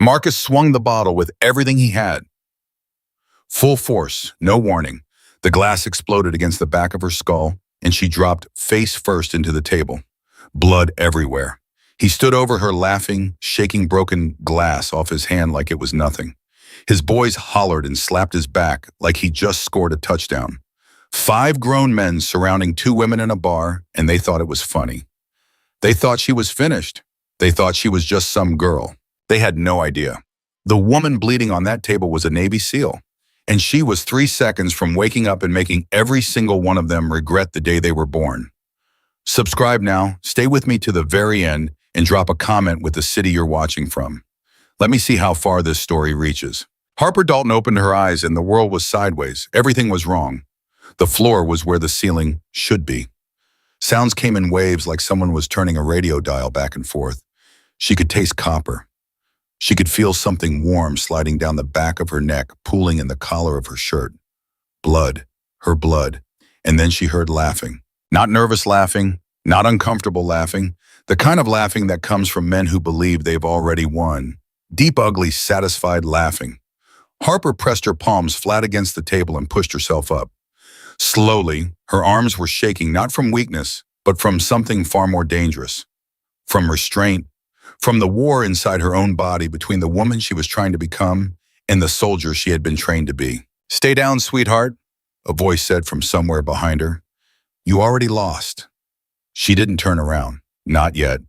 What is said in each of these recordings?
Marcus swung the bottle with everything he had. Full force, no warning. The glass exploded against the back of her skull, and she dropped face first into the table. Blood everywhere. He stood over her laughing, shaking broken glass off his hand like it was nothing. His boys hollered and slapped his back like he just scored a touchdown. 5 grown men surrounding 2 women in a bar, and they thought it was funny. They thought she was finished. They thought she was just some girl. They had no idea. The woman bleeding on that table was a Navy SEAL, and she was 3 seconds from waking up and making every single one of them regret the day they were born. Subscribe now, stay with me to the very end, and drop a comment with the city you're watching from. Let me see how far this story reaches. Harper Dalton opened her eyes and the world was sideways. Everything was wrong. The floor was where the ceiling should be. Sounds came in waves like someone was turning a radio dial back and forth. She could taste copper. She could feel something warm sliding down the back of her neck, pooling in the collar of her shirt. Blood, her blood. And then she heard laughing. Not nervous laughing, not uncomfortable laughing, the kind of laughing that comes from men who believe they've already won. Deep, ugly, satisfied laughing. Harper pressed her palms flat against the table and pushed herself up. Slowly, her arms were shaking not from weakness, but from something far more dangerous. From restraint, from the war inside her own body between the woman she was trying to become and the soldier she had been trained to be. "Stay down, sweetheart," a voice said from somewhere behind her. "You already lost." She didn't turn around. Not yet.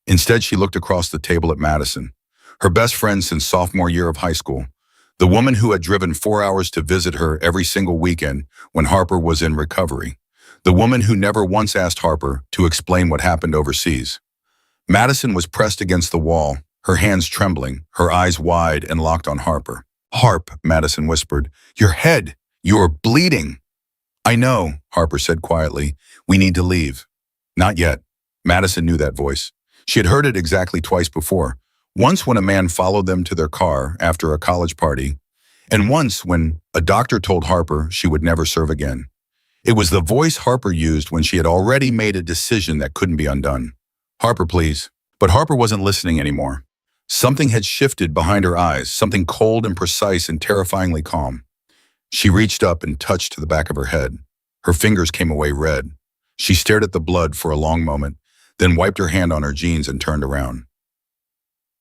Instead, she looked across the table at Madison, her best friend since sophomore year of high school, the woman who had driven 4 hours to visit her every single weekend when Harper was in recovery, the woman who never once asked Harper to explain what happened overseas. Madison was pressed against the wall, her hands trembling, her eyes wide and locked on Harper. "Harp," Madison whispered, "your head, you're bleeding." "I know," Harper said quietly. "We need to leave." "Not yet." Madison knew that voice. She had heard it exactly twice before. Once when a man followed them to their car after a college party, and once when a doctor told Harper she would never serve again. It was the voice Harper used when she had already made a decision that couldn't be undone. "Harper, please." But Harper wasn't listening anymore. Something had shifted behind her eyes, something cold and precise and terrifyingly calm. She reached up and touched the back of her head. Her fingers came away red. She stared at the blood for a long moment, then wiped her hand on her jeans and turned around.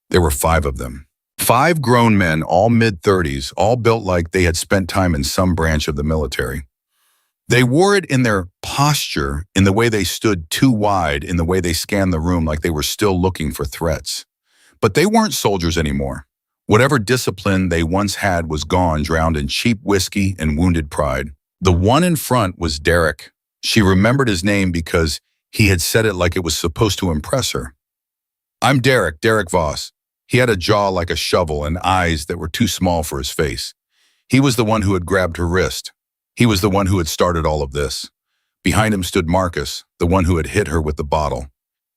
There were 5 of them. 5 grown men, all mid-30s, all built like they had spent time in some branch of the military. They wore it in their posture, in the way they stood too wide, in the way they scanned the room like they were still looking for threats. But they weren't soldiers anymore. Whatever discipline they once had was gone, drowned in cheap whiskey and wounded pride. The one in front was Derek. She remembered his name because he had said it like it was supposed to impress her. "I'm Derek Voss." He had a jaw like a shovel and eyes that were too small for his face. He was the one who had grabbed her wrist. He was the one who had started all of this. Behind him stood Marcus, the one who had hit her with the bottle.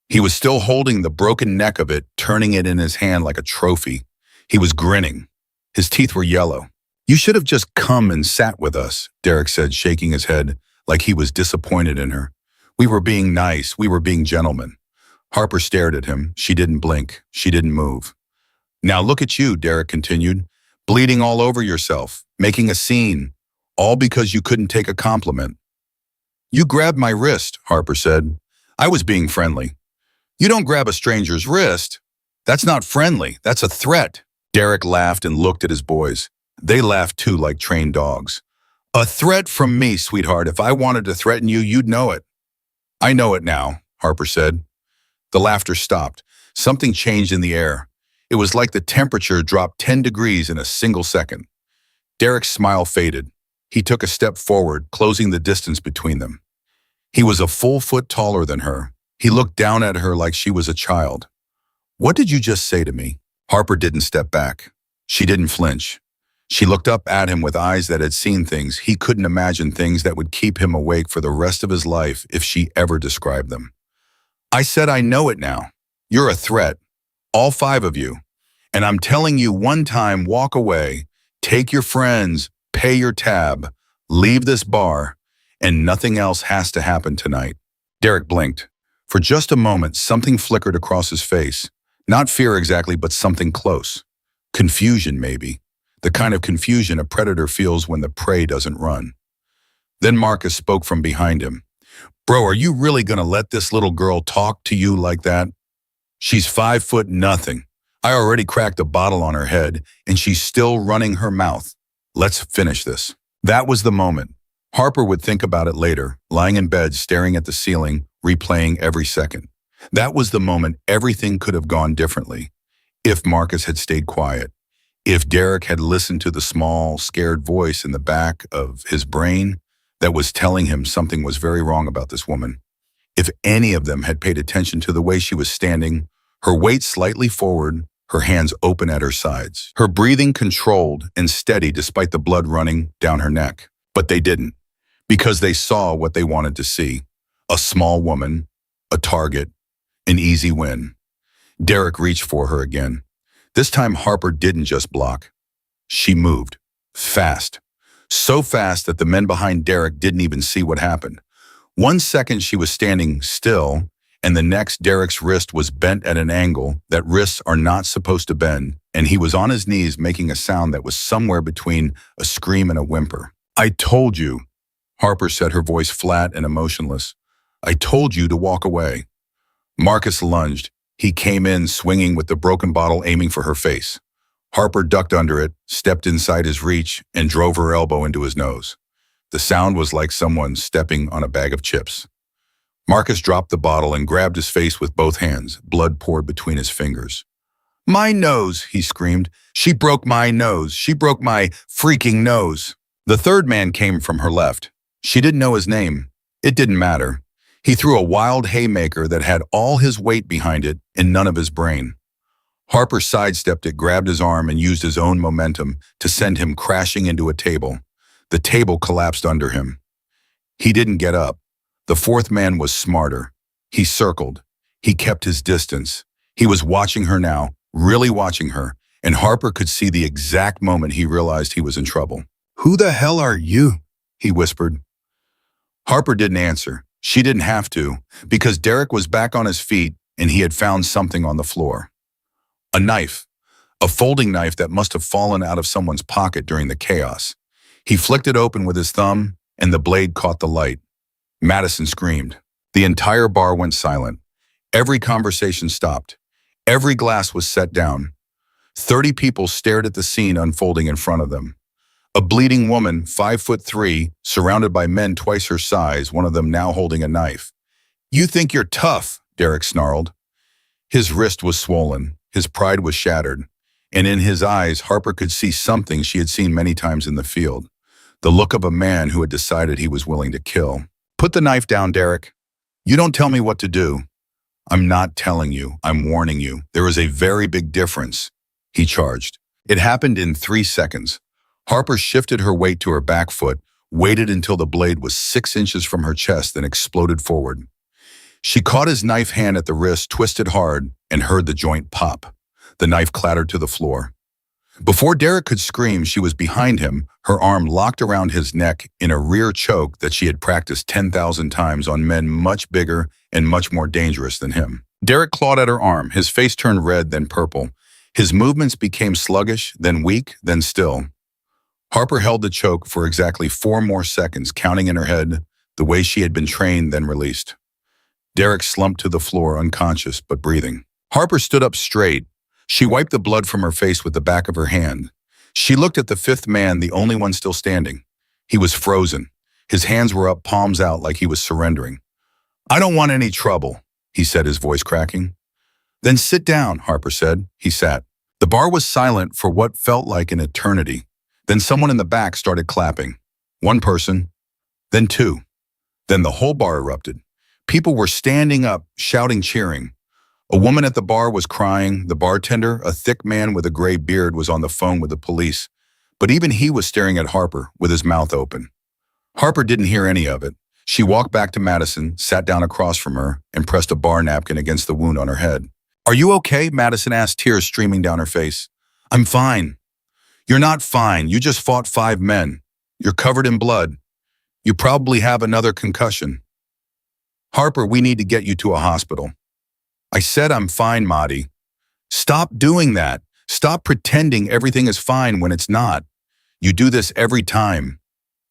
He was still holding the broken neck of it, turning it in his hand like a trophy. He was grinning. His teeth were yellow. "You should have just come and sat with us," Derek said, shaking his head like he was disappointed in her. "We were being nice. We were being gentlemen." Harper stared at him. She didn't blink. She didn't move. "Now look at you," Derek continued, "bleeding all over yourself, making a scene, all because you couldn't take a compliment." "You grabbed my wrist," Harper said. "I was being friendly." "You don't grab a stranger's wrist. That's not friendly. That's a threat." Derek laughed and looked at his boys. They laughed too, like trained dogs. "A threat from me, sweetheart. If I wanted to threaten you, you'd know it." "I know it now," Harper said. The laughter stopped. Something changed in the air. It was like the temperature dropped 10 degrees in a single second. Derek's smile faded. He took a step forward, closing the distance between them. He was a full foot taller than her. He looked down at her like she was a child. "What did you just say to me?" Harper didn't step back. She didn't flinch. She looked up at him with eyes that had seen things he couldn't imagine, things that would keep him awake for the rest of his life if she ever described them. "I said I know it now. You're a threat. All 5 of you. And I'm telling you one time, walk away, take your friends, pay your tab, leave this bar, and nothing else has to happen tonight." Derek blinked. For just a moment, something flickered across his face. Not fear exactly, but something close. Confusion, maybe. The kind of confusion a predator feels when the prey doesn't run. Then Marcus spoke from behind him. Bro, are you really gonna let this little girl talk to you like that? She's 5 foot nothing. I already cracked a bottle on her head, and she's still running her mouth. Let's finish this. That was the moment. Harper would think about it later, lying in bed staring at the ceiling, replaying every second. That was the moment everything could have gone differently. If Marcus had stayed quiet. If Derek had listened to the small, scared voice in the back of his brain that was telling him something was very wrong about this woman. If any of them had paid attention to the way she was standing, her weight slightly forward, her hands open at her sides, her breathing controlled and steady despite the blood running down her neck. But they didn't, because they saw what they wanted to see. A small woman, a target, an easy win. Derek reached for her again. This time Harper didn't just block. She moved. Fast. So fast that the men behind Derek didn't even see what happened. 1 second she was standing still, and the next Derek's wrist was bent at an angle that wrists are not supposed to bend, and he was on his knees making a sound that was somewhere between a scream and a whimper. I told you, Harper said, her voice flat and emotionless. I told you to walk away. Marcus lunged. He came in swinging with the broken bottle aiming for her face. Harper ducked under it, stepped inside his reach, and drove her elbow into his nose. The sound was like someone stepping on a bag of chips. Marcus dropped the bottle and grabbed his face with both hands. Blood poured between his fingers. My nose, he screamed. She broke my nose. She broke my freaking nose. The third man came from her left. She didn't know his name. It didn't matter. He threw a wild haymaker that had all his weight behind it and none of his brain. Harper sidestepped it, grabbed his arm, and used his own momentum to send him crashing into a table. The table collapsed under him. He didn't get up. The fourth man was smarter. He circled. He kept his distance. He was watching her now, really watching her, and Harper could see the exact moment he realized he was in trouble. Who the hell are you? He whispered. Harper didn't answer. She didn't have to, because Derek was back on his feet and he had found something on the floor. A knife. A folding knife that must have fallen out of someone's pocket during the chaos. He flicked it open with his thumb, and the blade caught the light. Madison screamed. The entire bar went silent. Every conversation stopped. Every glass was set down. 30 people stared at the scene unfolding in front of them. A bleeding woman, 5'3", surrounded by men twice her size, one of them now holding a knife. You think you're tough, Derek snarled. His wrist was swollen. His pride was shattered. And in his eyes, Harper could see something she had seen many times in the field. The look of a man who had decided he was willing to kill. Put the knife down, Derek. You don't tell me what to do. I'm not telling you. I'm warning you. There is a very big difference, he charged. It happened in 3 seconds. Harper shifted her weight to her back foot, waited until the blade was 6 inches from her chest, then exploded forward. She caught his knife hand at the wrist, twisted hard, and heard the joint pop. The knife clattered to the floor. Before Derek could scream, she was behind him, her arm locked around his neck in a rear choke that she had practiced 10,000 times on men much bigger and much more dangerous than him. Derek clawed at her arm, his face turned red, then purple. His movements became sluggish, then weak, then still. Harper held the choke for exactly 4 more seconds, counting in her head the way she had been trained, then released. Derek slumped to the floor, unconscious but breathing. Harper stood up straight. She wiped the blood from her face with the back of her hand. She looked at the fifth man, the only one still standing. He was frozen. His hands were up, palms out, like he was surrendering. I don't want any trouble, he said, his voice cracking. Then sit down, Harper said. He sat. The bar was silent for what felt like an eternity. Then someone in the back started clapping. 1 person, then 2. Then the whole bar erupted. People were standing up, shouting, cheering. A woman at the bar was crying. The bartender, a thick man with a gray beard, was on the phone with the police. But even he was staring at Harper with his mouth open. Harper didn't hear any of it. She walked back to Madison, sat down across from her, and pressed a bar napkin against the wound on her head. Are you okay? Madison asked, tears streaming down her face. I'm fine. You're not fine. You just fought 5 men. You're covered in blood. You probably have another concussion. Harper, we need to get you to a hospital. I said I'm fine, Maddie. Stop doing that. Stop pretending everything is fine when it's not. You do this every time.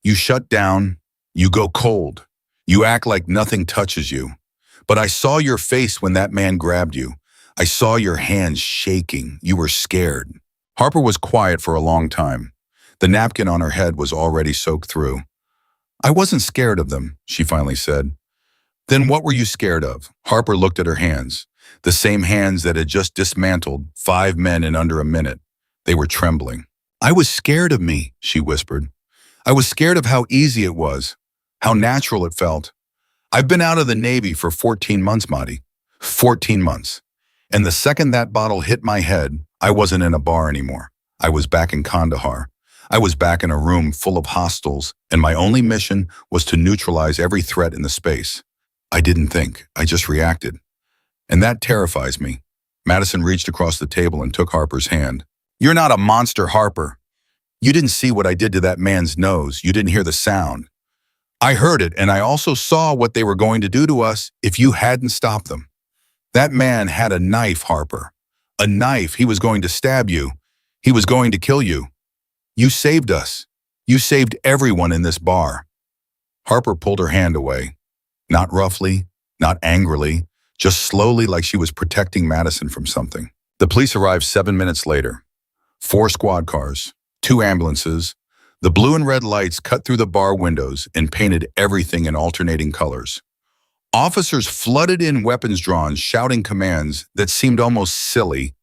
You shut down. You go cold. You act like nothing touches you. But I saw your face when that man grabbed you. I saw your hands shaking. You were scared. Harper was quiet for a long time. The napkin on her head was already soaked through. I wasn't scared of them, she finally said. Then what were you scared of? Harper looked at her hands, the same hands that had just dismantled 5 men in under a minute. They were trembling. I was scared of me, she whispered. I was scared of how easy it was, how natural it felt. I've been out of the Navy for 14 months, Madi. 14 months. And the second that bottle hit my head, I wasn't in a bar anymore. I was back in Kandahar. I was back in a room full of hostiles, and my only mission was to neutralize every threat in the space. I didn't think, I just reacted. And that terrifies me. Madison reached across the table and took Harper's hand. You're not a monster, Harper. You didn't see what I did to that man's nose. You didn't hear the sound. I heard it, and I also saw what they were going to do to us if you hadn't stopped them. That man had a knife, Harper. A knife. He was going to stab you. He was going to kill you. You saved us. You saved everyone in this bar. Harper pulled her hand away. Not roughly, not angrily, just slowly, like she was protecting Madison from something. The police arrived 7 minutes later. 4 squad cars, 2 ambulances. The blue and red lights cut through the bar windows and painted everything in alternating colors. Officers flooded in, weapons drawn, shouting commands that seemed almost silly,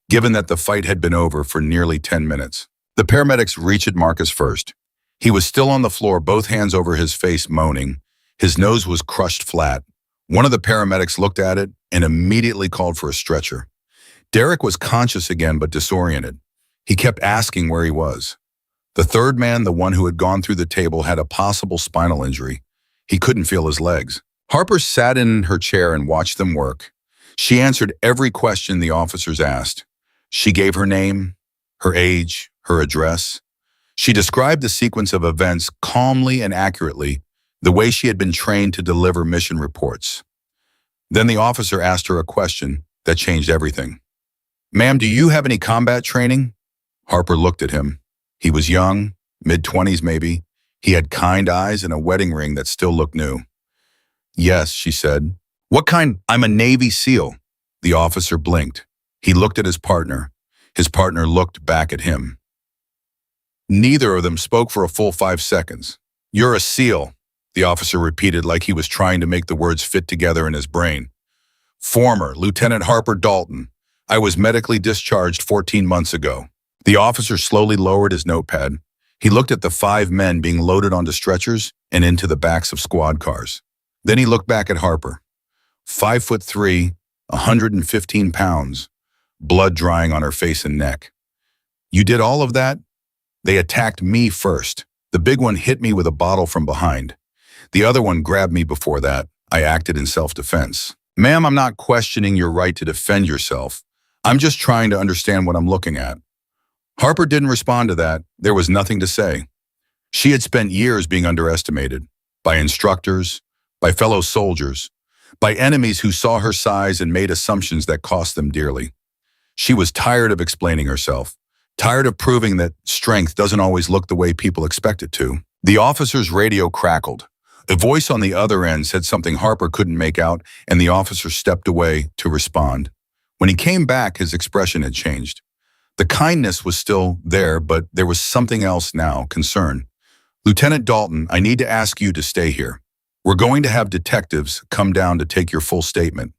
given that the fight had been over for nearly 10 minutes. The paramedics reached Marcus first. He was still on the floor, both hands over his face, moaning. His nose was crushed flat. One of the paramedics looked at it and immediately called for a stretcher. Derek was conscious again, but disoriented. He kept asking where he was. The third man, the one who had gone through the table, had a possible spinal injury. He couldn't feel his legs. Harper sat in her chair and watched them work. She answered every question the officers asked. She gave her name, her age, her address. She described the sequence of events calmly and accurately, the way she had been trained to deliver mission reports. Then the officer asked her a question that changed everything. Ma'am, do you have any combat training? Harper looked at him. He was young, mid-20s maybe. He had kind eyes and a wedding ring that still looked new. Yes, she said. What kind? I'm a Navy SEAL. The officer blinked. He looked at his partner. His partner looked back at him. Neither of them spoke for a full 5 seconds. You're a SEAL, the officer repeated like he was trying to make the words fit together in his brain. Former Lieutenant Harper Dalton. I was medically discharged 14 months ago. The officer slowly lowered his notepad. He looked at the 5 men being loaded onto stretchers and into the backs of squad cars. Then he looked back at Harper. 5'3", 115 pounds, blood drying on her face and neck. You did all of that? They attacked me first. The big one hit me with a bottle from behind. The other one grabbed me before that. I acted in self-defense. Ma'am, I'm not questioning your right to defend yourself. I'm just trying to understand what I'm looking at. Harper didn't respond to that. There was nothing to say. She had spent years being underestimated by instructors, by fellow soldiers, by enemies who saw her size and made assumptions that cost them dearly. She was tired of explaining herself, tired of proving that strength doesn't always look the way people expect it to. The officer's radio crackled. A voice on the other end said something Harper couldn't make out, and the officer stepped away to respond. When he came back, his expression had changed. The kindness was still there, but there was something else now, concern. Lieutenant Dalton, I need to ask you to stay here. We're going to have detectives come down to take your full statement.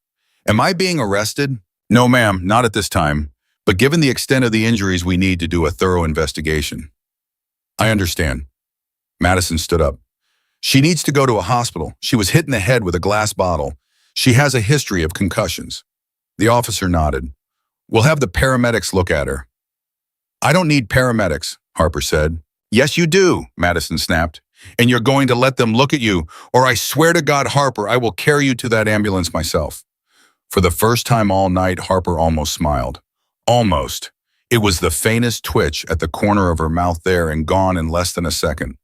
Am I being arrested? No, ma'am, not at this time. But given the extent of the injuries, we need to do a thorough investigation. I understand. Madison stood up. She needs to go to a hospital. She was hit in the head with a glass bottle. She has a history of concussions. The officer nodded. We'll have the paramedics look at her. I don't need paramedics, Harper said. Yes, you do, Madison snapped. And you're going to let them look at you, or I swear to God, Harper, I will carry you to that ambulance myself. For the first time all night, Harper almost smiled. Almost. It was the faintest twitch at the corner of her mouth there and gone in less than a second.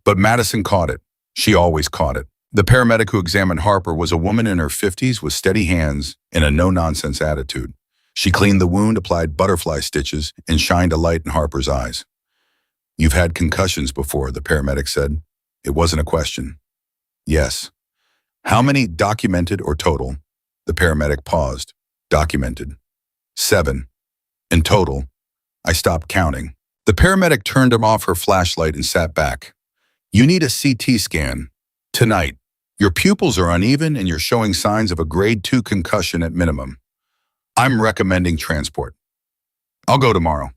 But Madison caught it. She always caught it. The paramedic who examined Harper was a woman in her 50s with steady hands and a no-nonsense attitude. She cleaned the wound, applied butterfly stitches, and shined a light in Harper's eyes. "You've had concussions before," the paramedic said. It wasn't a question. "Yes." "How many documented or total?" The paramedic paused. "Documented." "7. In total?" I stopped counting. The paramedic turned off her flashlight and sat back. "You need a CT scan. Tonight. Your pupils are uneven and you're showing signs of a grade 2 concussion at minimum. I'm recommending transport." "I'll go tomorrow."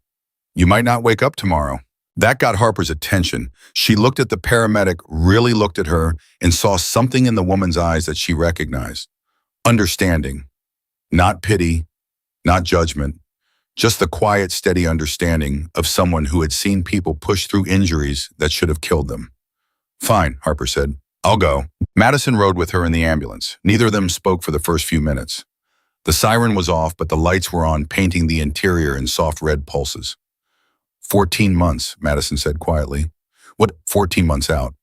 "You might not wake up tomorrow." That got Harper's attention. She looked at the paramedic, really looked at her, and saw something in the woman's eyes that she recognized. Understanding. Not pity, not judgment. Just the quiet, steady understanding of someone who had seen people push through injuries that should have killed them. "Fine," Harper said. "I'll go." Madison rode with her in the ambulance. Neither of them spoke for the first few minutes. The siren was off, but the lights were on, painting the interior in soft red pulses. 14 months, Madison said quietly. "What, 14 months out?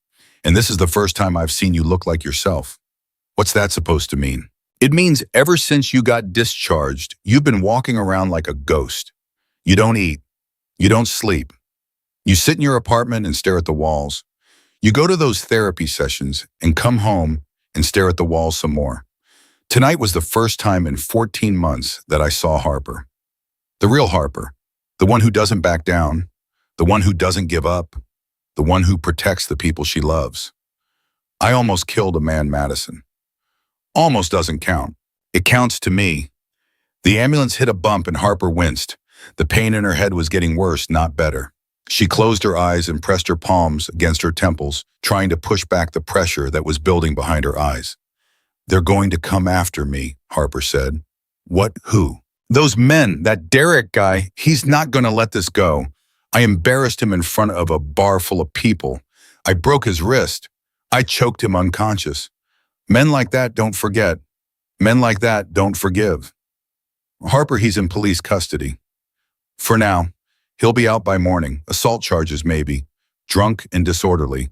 And this is the first time I've seen you look like yourself. What's that supposed to mean?" "It means ever since you got discharged, you've been walking around like a ghost. You don't eat. You don't sleep. You sit in your apartment and stare at the walls. You go to those therapy sessions and come home and stare at the walls some more. Tonight was the first time in 14 months that I saw Harper. The real Harper. The one who doesn't back down. The one who doesn't give up. The one who protects the people she loves. I almost killed a man, Madison." "Almost doesn't count. It counts to me." The ambulance hit a bump and Harper winced. The pain in her head was getting worse, not better. She closed her eyes and pressed her palms against her temples, trying to push back the pressure that was building behind her eyes. "They're going to come after me," Harper said. "What? Who?" "Those men, that Derek guy, he's not going to let this go. I embarrassed him in front of a bar full of people. I broke his wrist. I choked him unconscious. Men like that don't forget. Men like that don't forgive. Harper, he's in police custody. For now. He'll be out by morning. Assault charges maybe. Drunk and disorderly.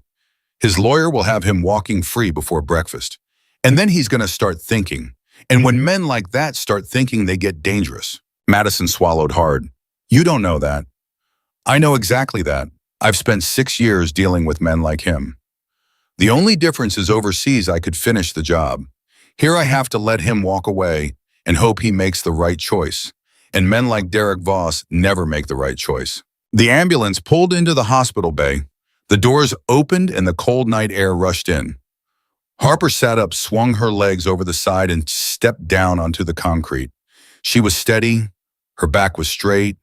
His lawyer will have him walking free before breakfast. And then he's going to start thinking. And when men like that start thinking, they get dangerous." Madison swallowed hard. "You don't know that." "I know exactly that. I've spent 6 years dealing with men like him. The only difference is overseas I could finish the job. Here I have to let him walk away and hope he makes the right choice. And men like Derek Voss never make the right choice." The ambulance pulled into the hospital bay. The doors opened and the cold night air rushed in. Harper sat up, swung her legs over the side, and stepped down onto the concrete. She was steady. Her back was straight.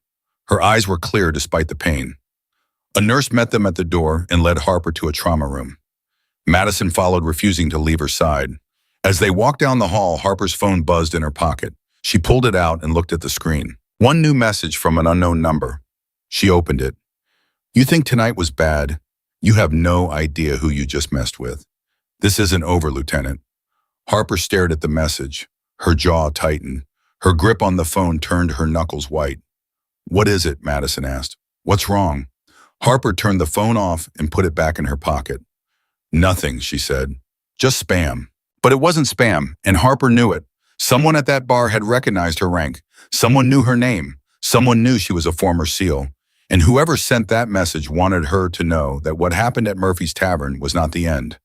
Her eyes were clear despite the pain. A nurse met them at the door and led Harper to a trauma room. Madison followed, refusing to leave her side. As they walked down the hall, Harper's phone buzzed in her pocket. She pulled it out and looked at the screen. One new message from an unknown number. She opened it. "You think tonight was bad? You have no idea who you just messed with. This isn't over, Lieutenant." Harper stared at the message. Her jaw tightened. Her grip on the phone turned her knuckles white. "What is it?" Madison asked. "What's wrong?" Harper turned the phone off and put it back in her pocket. "Nothing," she said. "Just spam." But it wasn't spam, and Harper knew it. Someone at that bar had recognized her rank. Someone knew her name. Someone knew she was a former SEAL. And whoever sent that message wanted her to know that what happened at Murphy's Tavern was not the end.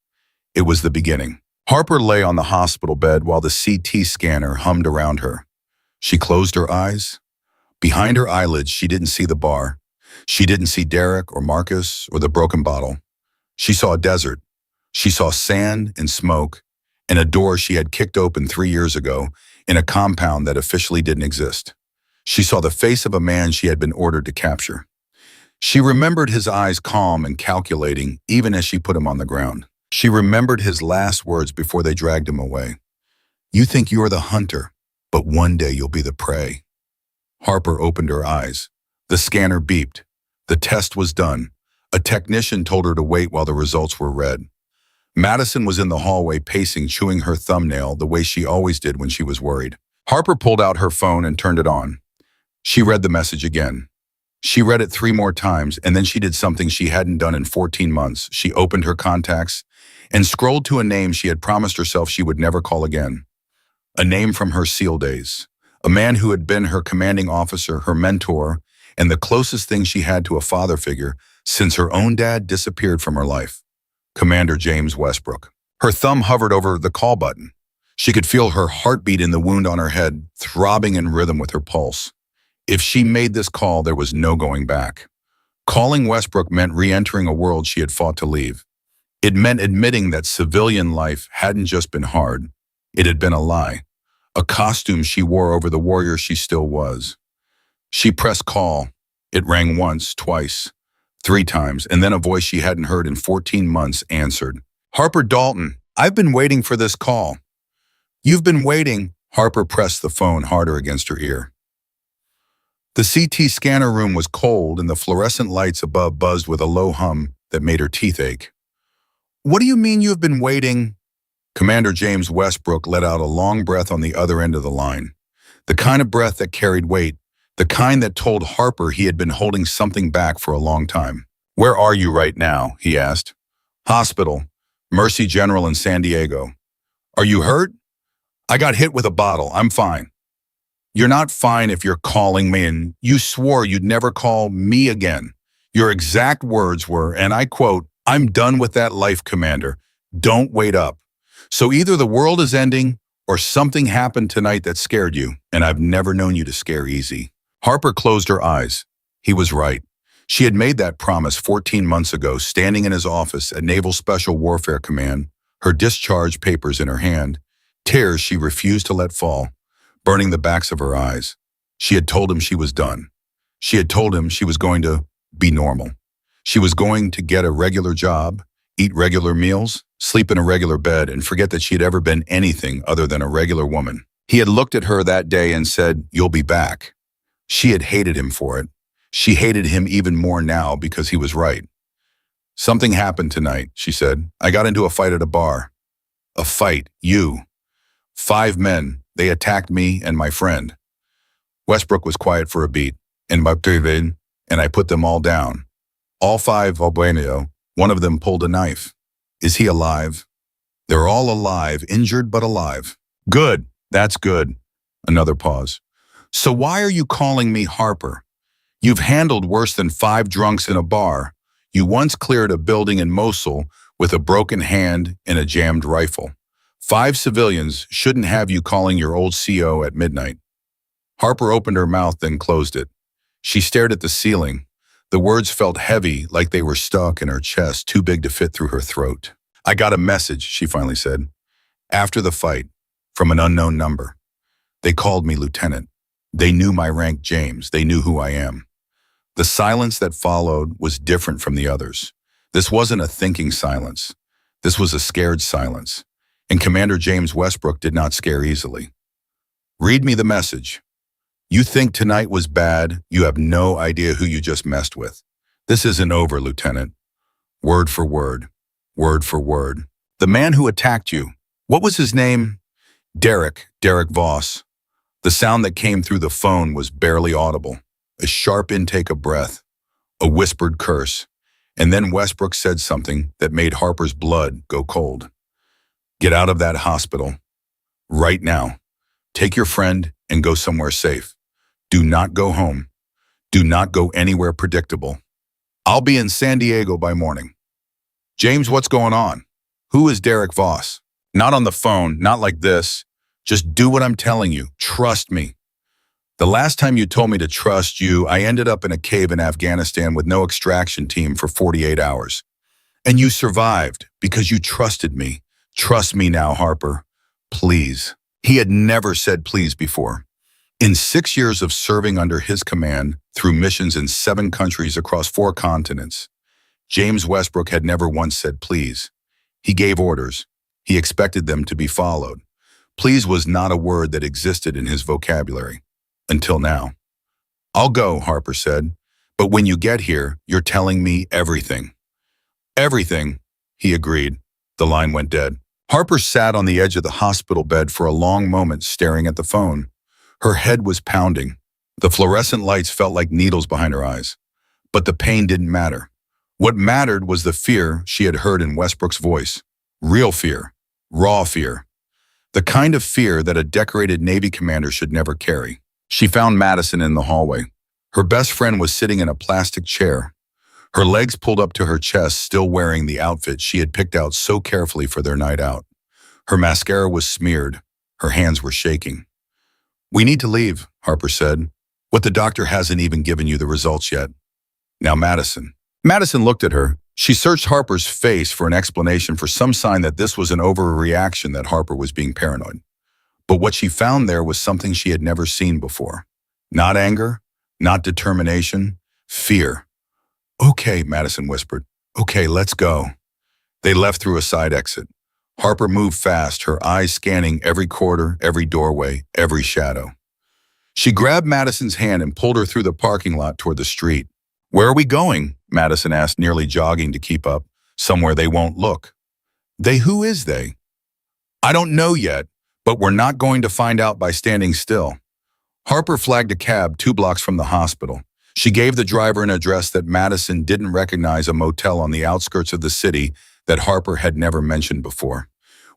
It was the beginning. Harper lay on the hospital bed while the CT scanner hummed around her. She closed her eyes. Behind her eyelids, she didn't see the bar. She didn't see Derek or Marcus or the broken bottle. She saw a desert. She saw sand and smoke and a door she had kicked open 3 years ago in a compound that officially didn't exist. She saw the face of a man she had been ordered to capture. She remembered his eyes calm and calculating even as she put him on the ground. She remembered his last words before they dragged him away. "You think you're the hunter, but one day you'll be the prey." Harper opened her eyes. The scanner beeped. The test was done. A technician told her to wait while the results were read. Madison was in the hallway pacing, chewing her thumbnail the way she always did when she was worried. Harper pulled out her phone and turned it on. She read the message again. She read it 3 more times, and then she did something she hadn't done in 14 months. She opened her contacts and scrolled to a name she had promised herself she would never call again. A name from her SEAL days. A man who had been her commanding officer, her mentor, and the closest thing she had to a father figure since her own dad disappeared from her life. Commander James Westbrook. Her thumb hovered over the call button. She could feel her heartbeat in the wound on her head, throbbing in rhythm with her pulse. If she made this call, there was no going back. Calling Westbrook meant re-entering a world she had fought to leave. It meant admitting that civilian life hadn't just been hard. It had been a lie, a costume she wore over the warrior she still was. She pressed call. It rang once, twice, 3 times, and then a voice she hadn't heard in 14 months answered. Harper Dalton, I've been waiting for this call. You've been waiting. Harper pressed the phone harder against her ear. The CT scanner room was cold and the fluorescent lights above buzzed with a low hum that made her teeth ache. What do you mean you've been waiting? Commander James Westbrook let out a long breath on the other end of the line. The kind of breath that carried weight, the kind that told Harper he had been holding something back for a long time. Where are you right now? He asked. Hospital, Mercy General in San Diego. Are you hurt? I got hit with a bottle. I'm fine. You're not fine if you're calling me, and you swore you'd never call me again. Your exact words were, and I quote, I'm done with that life, Commander. Don't wait up. So either the world is ending or something happened tonight that scared you, and I've never known you to scare easy. Harper closed her eyes. He was right. She had made that promise 14 months ago, standing in his office at Naval Special Warfare Command, her discharge papers in her hand, tears she refused to let fall, burning the backs of her eyes. She had told him she was done. She had told him she was going to be normal. She was going to get a regular job, eat regular meals, sleep in a regular bed, and forget that she had ever been anything other than a regular woman. He had looked at her that day and said, "You'll be back." She had hated him for it. She hated him even more now because he was right. Something happened tonight, she said. I got into a fight at a bar. A fight, you. 5 men, they attacked me and my friend. Westbrook was quiet for a beat, and I put them all down. All 5 Albano, one of them pulled a knife. Is he alive? They're all alive, injured but alive. Good, that's good. Another pause. So why are you calling me Harper? You've handled worse than 5 drunks in a bar. You once cleared a building in Mosul with a broken hand and a jammed rifle. 5 civilians shouldn't have you calling your old CO at midnight. Harper opened her mouth, then closed it. She stared at the ceiling. The words felt heavy, like they were stuck in her chest, too big to fit through her throat. I got a message, she finally said. After the fight, from an unknown number. They called me Lieutenant. They knew my rank, James. They knew who I am. The silence that followed was different from the others. This wasn't a thinking silence. This was a scared silence. And Commander James Westbrook did not scare easily. Read me the message. You think tonight was bad. You have no idea who you just messed with. This isn't over, Lieutenant. Word for word. Word for word. The man who attacked you. What was his name? Derek Voss. The sound that came through the phone was barely audible. A sharp intake of breath. A whispered curse. And then Westbrook said something that made Harper's blood go cold. Get out of that hospital. Right now. Take your friend and go somewhere safe. Do not go home. Do not go anywhere predictable. I'll be in San Diego by morning. James, what's going on? Who is Derek Voss? Not on the phone, not like this. Just do what I'm telling you. Trust me. The last time you told me to trust you, I ended up in a cave in Afghanistan with no extraction team for 48 hours. And you survived because you trusted me. Trust me now, Harper. Please. He had never said please before. In 6 years of serving under his command, through missions in 7 countries across 4 continents, James Westbrook had never once said please. He gave orders. He expected them to be followed. Please was not a word that existed in his vocabulary. Until now. I'll go, Harper said. But when you get here, you're telling me everything. Everything, he agreed. The line went dead. Harper sat on the edge of the hospital bed for a long moment, staring at the phone. Her head was pounding. The fluorescent lights felt like needles behind her eyes. But the pain didn't matter. What mattered was the fear she had heard in Westbrook's voice. Real fear. Raw fear. The kind of fear that a decorated Navy commander should never carry. She found Madison in the hallway. Her best friend was sitting in a plastic chair, her legs pulled up to her chest, still wearing the outfit she had picked out so carefully for their night out. Her mascara was smeared. Her hands were shaking. "We need to leave," Harper said. "What the doctor hasn't even given you the results yet." "Now, Madison." Madison looked at her. She searched Harper's face for an explanation, for some sign that this was an overreaction, that Harper was being paranoid. But what she found there was something she had never seen before. Not anger, not determination, fear. "Okay," Madison whispered. "Okay, let's go." They left through a side exit. Harper moved fast, her eyes scanning every corridor, every doorway, every shadow. She grabbed Madison's hand and pulled her through the parking lot toward the street. "Where are we going?" Madison asked, nearly jogging to keep up. "Somewhere they won't look." "They? Who is they?" "I don't know yet, but we're not going to find out by standing still." Harper flagged a cab 2 blocks from the hospital. She gave the driver an address that Madison didn't recognize, a motel on the outskirts of the city that Harper had never mentioned before.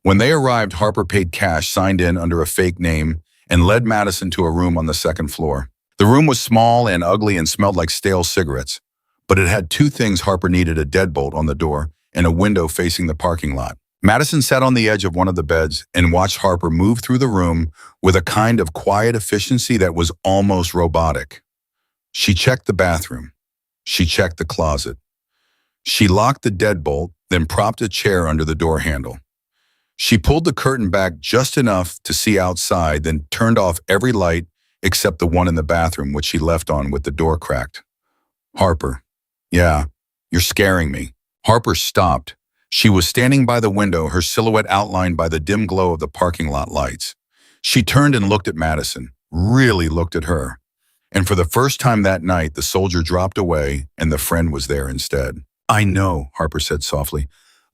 When they arrived, Harper paid cash, signed in under a fake name, and led Madison to a room on the second floor. The room was small and ugly and smelled like stale cigarettes, but it had 2 things Harper needed: a deadbolt on the door and a window facing the parking lot. Madison sat on the edge of one of the beds and watched Harper move through the room with a kind of quiet efficiency that was almost robotic. She checked the bathroom. She checked the closet. She locked the deadbolt, then propped a chair under the door handle. She pulled the curtain back just enough to see outside, then turned off every light except the one in the bathroom, which she left on with the door cracked. "Harper." "Yeah, you're scaring me." Harper stopped. She was standing by the window, her silhouette outlined by the dim glow of the parking lot lights. She turned and looked at Madison, really looked at her. And for the first time that night, the soldier dropped away and the friend was there instead. "I know," Harper said softly.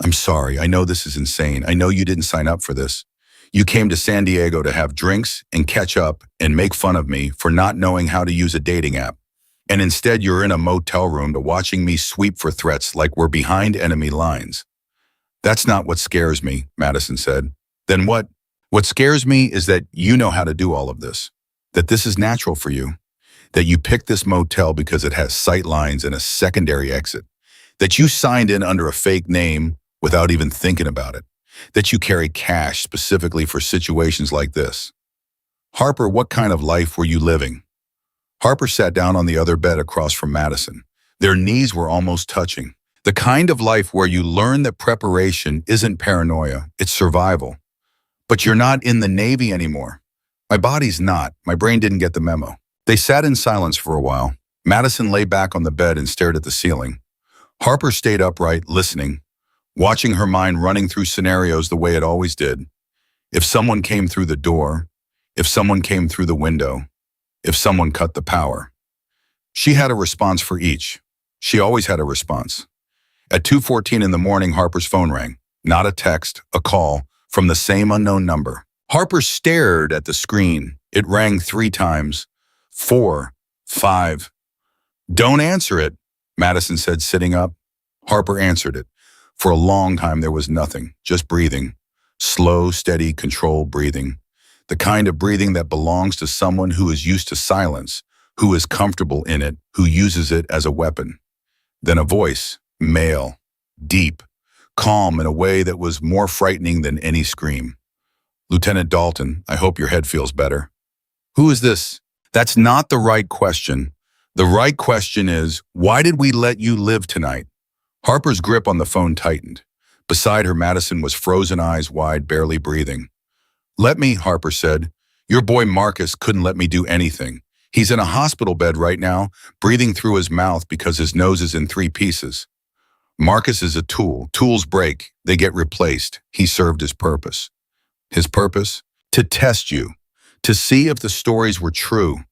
"I'm sorry. I know this is insane. I know you didn't sign up for this. You came to San Diego to have drinks and catch up and make fun of me for not knowing how to use a dating app. And instead you're in a motel room to watching me sweep for threats like we're behind enemy lines." "That's not what scares me," Madison said. "Then what?" "What scares me is that you know how to do all of this, that this is natural for you, that you picked this motel because it has sight lines and a secondary exit, that you signed in under a fake name without even thinking about it, that you carry cash specifically for situations like this. Harper, what kind of life were you living?" Harper sat down on the other bed across from Madison. Their knees were almost touching. "The kind of life where you learn that preparation isn't paranoia, it's survival. But you're not in the Navy anymore." "My body's not. My brain didn't get the memo." They sat in silence for a while. Madison lay back on the bed and stared at the ceiling. Harper stayed upright, listening, watching her mind running through scenarios the way it always did. If someone came through the door, if someone came through the window, if someone cut the power. She had a response for each. She always had a response. At 2:14 in the morning, Harper's phone rang. Not a text, a call from the same unknown number. Harper stared at the screen. It rang 3 times. 4, 5. "Don't answer it," Madison said, sitting up. Harper answered it. For a long time there was nothing, just breathing. Slow, steady, controlled breathing. The kind of breathing that belongs to someone who is used to silence, who is comfortable in it, who uses it as a weapon. Then a voice, male, deep, calm in a way that was more frightening than any scream. "Lieutenant Dalton, I hope your head feels better." "Who is this?" "That's not the right question. The right question is, why did we let you live tonight?" Harper's grip on the phone tightened. Beside her, Madison was frozen, eyes wide, barely breathing. "Let me," Harper said. "Your boy Marcus couldn't let me do anything. He's in a hospital bed right now, breathing through his mouth because his nose is in 3 pieces. Marcus is a tool. Tools break. They get replaced. He served his purpose." His purpose? To test you. To see if the stories were true.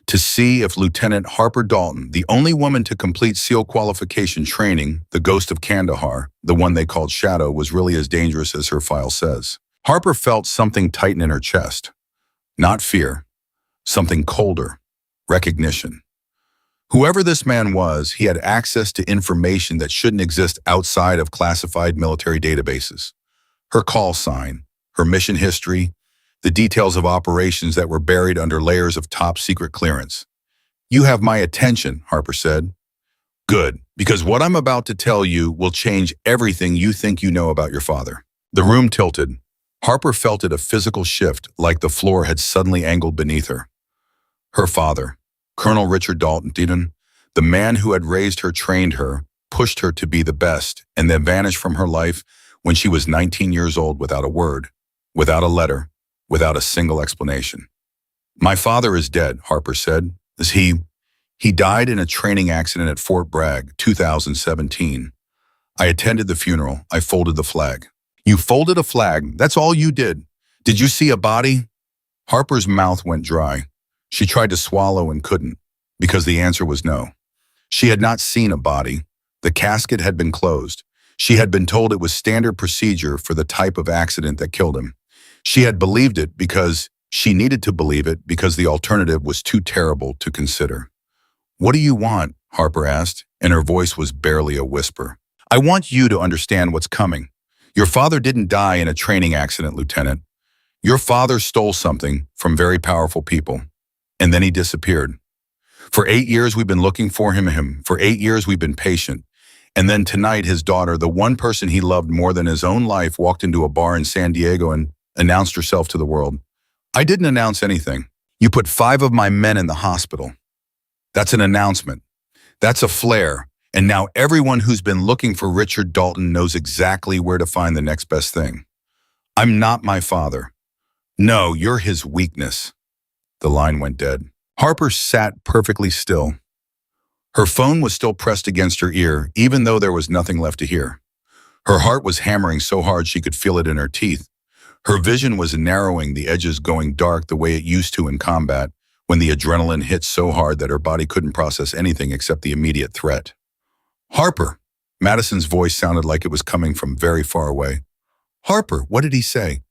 To see if Lieutenant Harper Dalton, the only woman to complete SEAL qualification training, the ghost of Kandahar, the one they called Shadow, was really as dangerous as her file says. Harper felt something tighten in her chest. Not fear. Something colder. Recognition. Whoever this man was, he had access to information that shouldn't exist outside of classified military databases. Her call sign, her mission history, the details of operations that were buried under layers of top-secret clearance. "You have my attention," Harper said. "Good, because what I'm about to tell you will change everything you think you know about your father." The room tilted. Harper felt it, a physical shift, like the floor had suddenly angled beneath her. Her father, Colonel Richard Dalton, the man who had raised her, trained her, pushed her to be the best, and then vanished from her life when she was 19 years old without a word, without a letter, without a single explanation. "My father is dead," Harper said. "Is he? He died in a training accident at Fort Bragg, 2017. I attended the funeral. I folded the flag." "You folded a flag? That's all you did? Did you see a body?" Harper's mouth went dry. She tried to swallow and couldn't, because the answer was no. She had not seen a body. The casket had been closed. She had been told it was standard procedure for the type of accident that killed him. She had believed it because she needed to believe it, because the alternative was too terrible to consider. "What do you want?" Harper asked, and her voice was barely a whisper. "I want you to understand what's coming. Your father didn't die in a training accident, Lieutenant. Your father stole something from very powerful people, and then he disappeared. For 8 years we've been looking for him. For 8 years we've been patient. And then tonight his daughter, the one person he loved more than his own life, walked into a bar in San Diego and announced herself to the world. I didn't announce anything. You put 5 of my men in the hospital. That's an announcement. That's a flare. And now everyone who's been looking for Richard Dalton knows exactly where to find the next best thing. I'm not my father. No, you're his weakness." The line went dead. Harper sat perfectly still. Her phone was still pressed against her ear, even though there was nothing left to hear. Her heart was hammering so hard she could feel it in her teeth. Her vision was narrowing, the edges going dark the way it used to in combat, when the adrenaline hit so hard that her body couldn't process anything except the immediate threat. "Harper!" Madison's voice sounded like it was coming from very far away. "Harper, what did he say?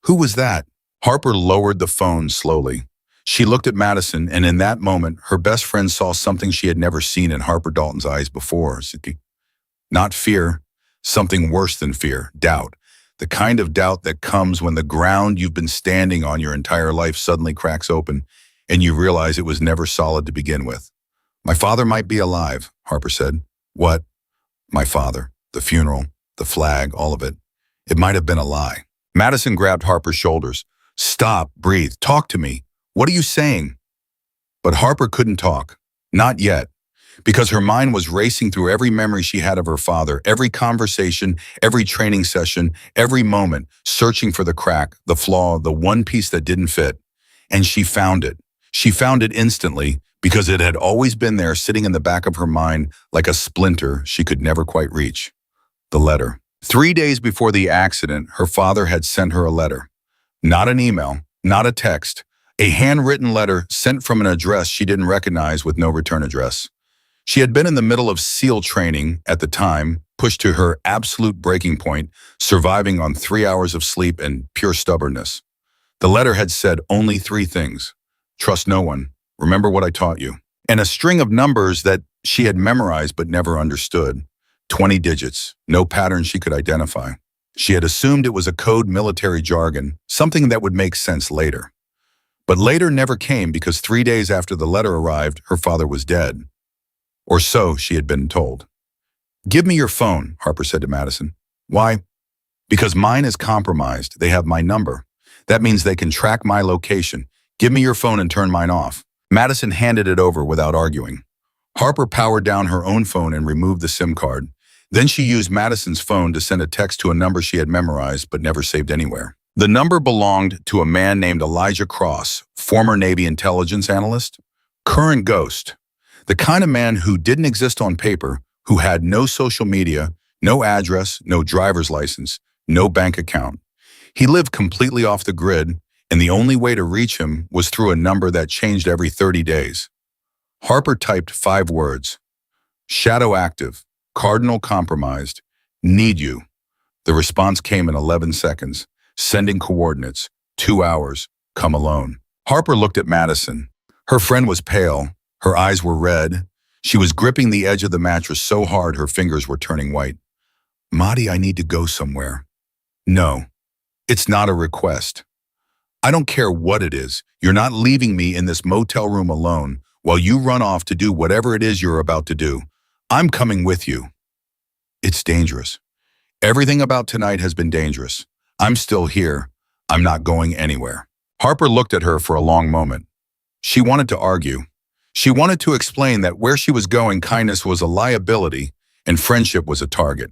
Who was that?" Harper lowered the phone slowly. She looked at Madison, and in that moment, her best friend saw something she had never seen in Harper Dalton's eyes before. Not fear, something worse than fear, doubt. The kind of doubt that comes when the ground you've been standing on your entire life suddenly cracks open, and you realize it was never solid to begin with. "My father might be alive," Harper said. "What?" "My father, the funeral, the flag, all of it. It might have been a lie." Madison grabbed Harper's shoulders. "Stop, breathe, talk to me. What are you saying?" But Harper couldn't talk. Not yet. Because her mind was racing through every memory she had of her father, every conversation, every training session, every moment, searching for the crack, the flaw, the one piece that didn't fit. And she found it. She found it instantly, because it had always been there, sitting in the back of her mind like a splinter she could never quite reach. The letter. 3 days before the accident, her father had sent her a letter. Not an email, not a text, a handwritten letter sent from an address she didn't recognize, with no return address. She had been in the middle of SEAL training at the time, pushed to her absolute breaking point, surviving on 3 hours of sleep and pure stubbornness. The letter had said only 3 things. Trust no one. Remember what I taught you. And a string of numbers that she had memorized but never understood. 20 digits, no pattern she could identify. She had assumed it was a code military jargon, something that would make sense later. But later never came, because 3 days after the letter arrived, her father was dead. Or so she had been told. "Give me your phone," Harper said to Madison. "Why?" "Because mine is compromised. They have my number. That means they can track my location. Give me your phone and turn mine off." Madison handed it over without arguing. Harper powered down her own phone and removed the SIM card. Then she used Madison's phone to send a text to a number she had memorized but never saved anywhere. The number belonged to a man named Elijah Cross, former Navy intelligence analyst, current ghost, the kind of man who didn't exist on paper, who had no social media, no address, no driver's license, no bank account. He lived completely off the grid, and the only way to reach him was through a number that changed every 30 days. Harper typed 5 words. Shadow active, cardinal compromised, need you. The response came in 11 seconds. Sending coordinates, 2 hours, come alone. Harper looked at Madison. Her friend was pale. Her eyes were red. She was gripping the edge of the mattress so hard her fingers were turning white. "Maddie, I need to go somewhere." "No, it's not a request. I don't care what it is. You're not leaving me in this motel room alone while you run off to do whatever it is you're about to do. I'm coming with you. It's dangerous. Everything about tonight has been dangerous. I'm still here. I'm not going anywhere. Harper looked at her for a long moment. She wanted to argue. She wanted to explain that where she was going, kindness was a liability and friendship was a target.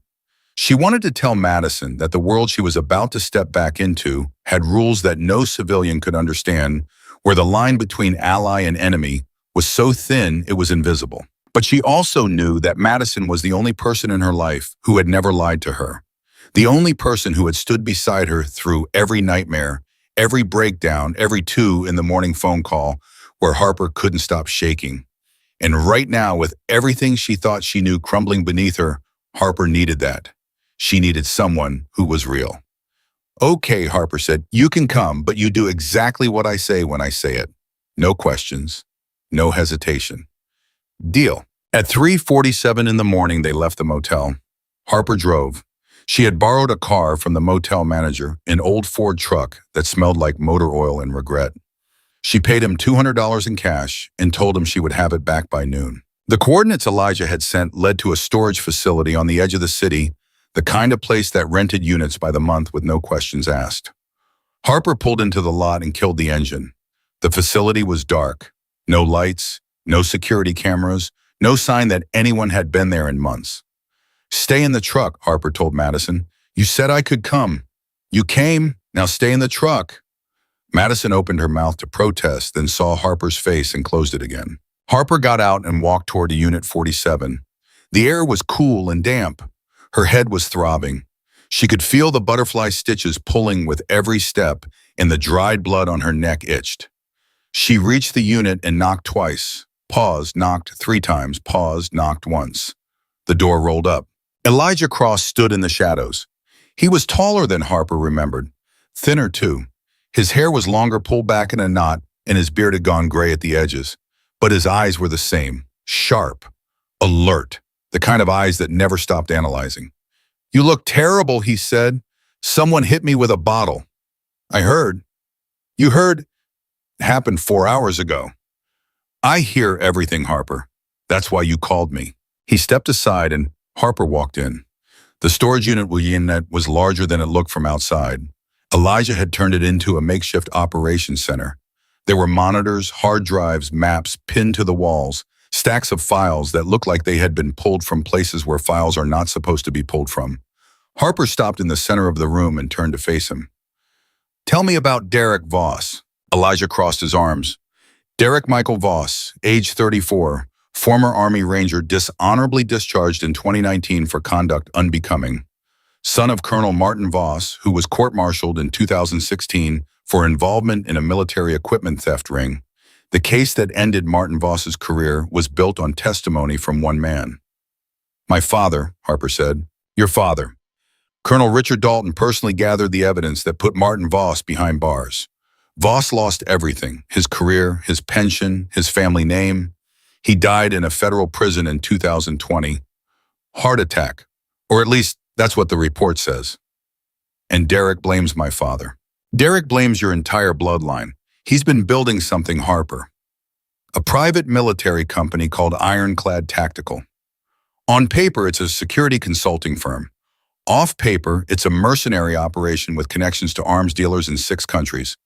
She wanted to tell Madison that the world she was about to step back into had rules that no civilian could understand, where the line between ally and enemy was so thin it was invisible. But she also knew that Madison was the only person in her life who had never lied to her, the only person who had stood beside her through every nightmare, every breakdown, every 2 in the morning phone call where Harper couldn't stop shaking. And right now, with everything she thought she knew crumbling beneath her, Harper needed that. She needed someone who was real. Okay, Harper said, you can come, but you do exactly what I say when I say it. No questions, no hesitation. Deal. At 3:47 in the morning, they left the motel. Harper drove. She had borrowed a car from the motel manager, an old Ford truck that smelled like motor oil and regret. She paid him $200 in cash and told him she would have it back by noon. The coordinates Elijah had sent led to a storage facility on the edge of the city, the kind of place that rented units by the month with no questions asked. Harper pulled into the lot and killed the engine. The facility was dark. No lights, no security cameras, no sign that anyone had been there in months. Stay in the truck, Harper told Madison. You said I could come. You came, now stay in the truck. Madison opened her mouth to protest, then saw Harper's face and closed it again. Harper got out and walked toward Unit 47. The air was cool and damp. Her head was throbbing. She could feel the butterfly stitches pulling with every step, and the dried blood on her neck itched. She reached the unit and knocked twice. Paused, knocked 3 times, paused, knocked once. The door rolled up. Elijah Cross stood in the shadows. He was taller than Harper remembered, thinner too. His hair was longer, pulled back in a knot, and his beard had gone gray at the edges. But his eyes were the same, sharp, alert, the kind of eyes that never stopped analyzing. You look terrible, he said. Someone hit me with a bottle. I heard. You heard? It happened 4 hours ago. I hear everything, Harper. That's why you called me. He stepped aside and Harper walked in. The storage unit was larger than it looked from outside. Elijah had turned it into a makeshift operations center. There were monitors, hard drives, maps pinned to the walls, stacks of files that looked like they had been pulled from places where files are not supposed to be pulled from. Harper stopped in the center of the room and turned to face him. Tell me about Derek Voss. Elijah crossed his arms. Derek Michael Voss, age 34, former Army Ranger dishonorably discharged in 2019 for conduct unbecoming. Son of Colonel Martin Voss, who was court-martialed in 2016 for involvement in a military equipment theft ring. The case that ended Martin Voss's career was built on testimony from one man. My father, Harper said. Your father. Colonel Richard Dalton personally gathered the evidence that put Martin Voss behind bars. Voss lost everything, his career, his pension, his family name. He died in a federal prison in 2020. Heart attack, or at least that's what the report says. And Derek blames my father. Derek blames your entire bloodline. He's been building something, Harper. A private military company called Ironclad Tactical. On paper, it's a security consulting firm. Off paper, it's a mercenary operation with connections to arms dealers in 6 countries.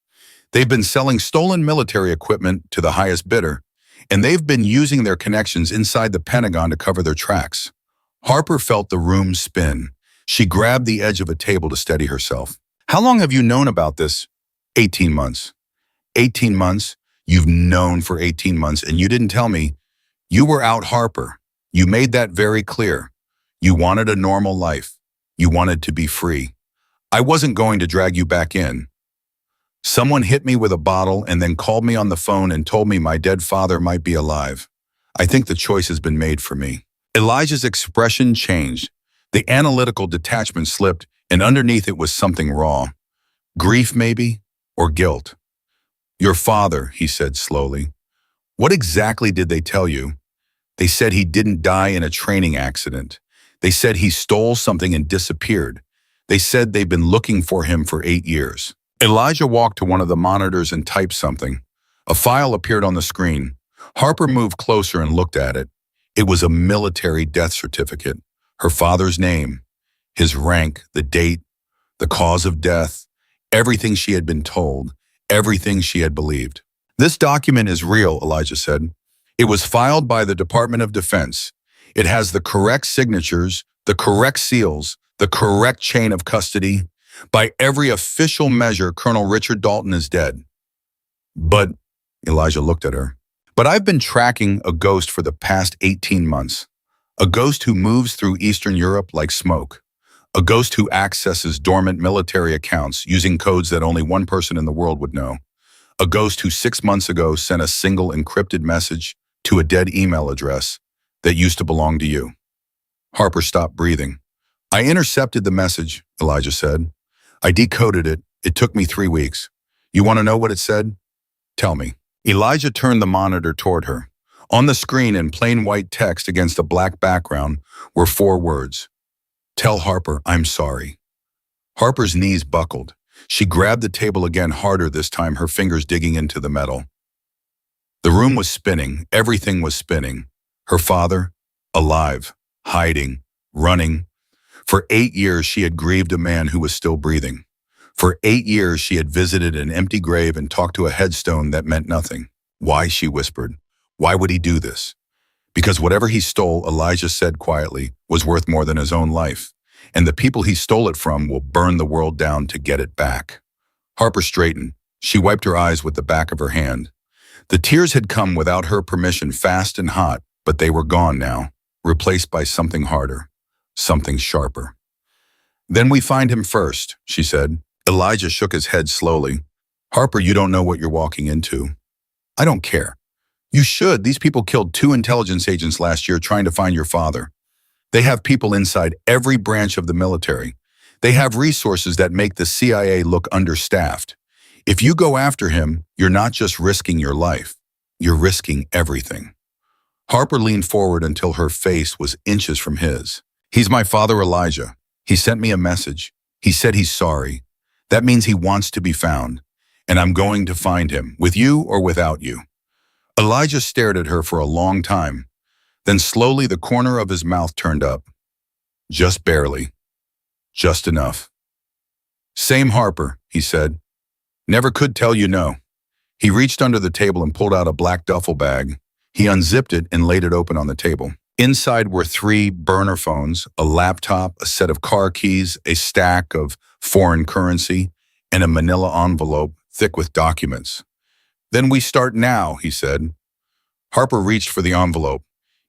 They've been selling stolen military equipment to the highest bidder, and they've been using their connections inside the Pentagon to cover their tracks. Harper felt the room spin. She grabbed the edge of a table to steady herself. How long have you known about this? 18 months. 18 months? You've known for 18 months, and you didn't tell me. You were out, Harper. You made that very clear. You wanted a normal life. You wanted to be free. I wasn't going to drag you back in. Someone hit me with a bottle and then called me on the phone and told me my dead father might be alive. I think the choice has been made for me. Elijah's expression changed. The analytical detachment slipped, and underneath it was something raw. Grief, maybe, or guilt. Your father, he said slowly. What exactly did they tell you? They said he didn't die in a training accident. They said he stole something and disappeared. They said they've been looking for him for 8 years. Elijah walked to one of the monitors and typed something. A file appeared on the screen. Harper moved closer and looked at it. It was a military death certificate. Her father's name, his rank, the date, the cause of death, everything she had been told, everything she had believed. This document is real, Elijah said. It was filed by the Department of Defense. It has the correct signatures, the correct seals, the correct chain of custody. By every official measure, Colonel Richard Dalton is dead. But, Elijah looked at her, but I've been tracking a ghost for the past 18 months. A ghost who moves through Eastern Europe like smoke. A ghost who accesses dormant military accounts using codes that only one person in the world would know. A ghost who 6 months ago sent a single encrypted message to a dead email address that used to belong to you. Harper stopped breathing. I intercepted the message, Elijah said. I decoded it. It took me 3 weeks. You want to know what it said? Tell me. Elijah turned the monitor toward her. On the screen in plain white text against a black background were 4 words. Tell Harper I'm sorry. Harper's knees buckled. She grabbed the table again harder this time, her fingers digging into the metal. The room was spinning. Everything was spinning. Her father, alive, hiding, running. For 8 years she had grieved a man who was still breathing. For 8 years she had visited an empty grave and talked to a headstone that meant nothing. Why, she whispered. Why would he do this? Because whatever he stole, Elijah said quietly, was worth more than his own life. And the people he stole it from will burn the world down to get it back. Harper straightened. She wiped her eyes with the back of her hand. The tears had come without her permission, fast and hot, but they were gone now, replaced by something harder, something sharper. Then we find him first, she said. Elijah shook his head slowly. Harper, you don't know what you're walking into. I don't care. You should. These people killed 2 intelligence agents last year trying to find your father. They have people inside every branch of the military. They have resources that make the CIA look understaffed. If you go after him, you're not just risking your life. You're risking everything. Harper leaned forward until her face was inches from his. He's my father, Elijah. He sent me a message. He said he's sorry. That means he wants to be found. And I'm going to find him, with you or without you. Elijah stared at her for a long time. Then slowly the corner of his mouth turned up. Just barely. Just enough. Same Harper, he said. Never could tell you no. He reached under the table and pulled out a black duffel bag. He unzipped it and laid it open on the table. Inside were 3 burner phones, a laptop, a set of car keys, a stack of foreign currency, and a manila envelope thick with documents. Then we start now, he said. Harper reached for the envelope.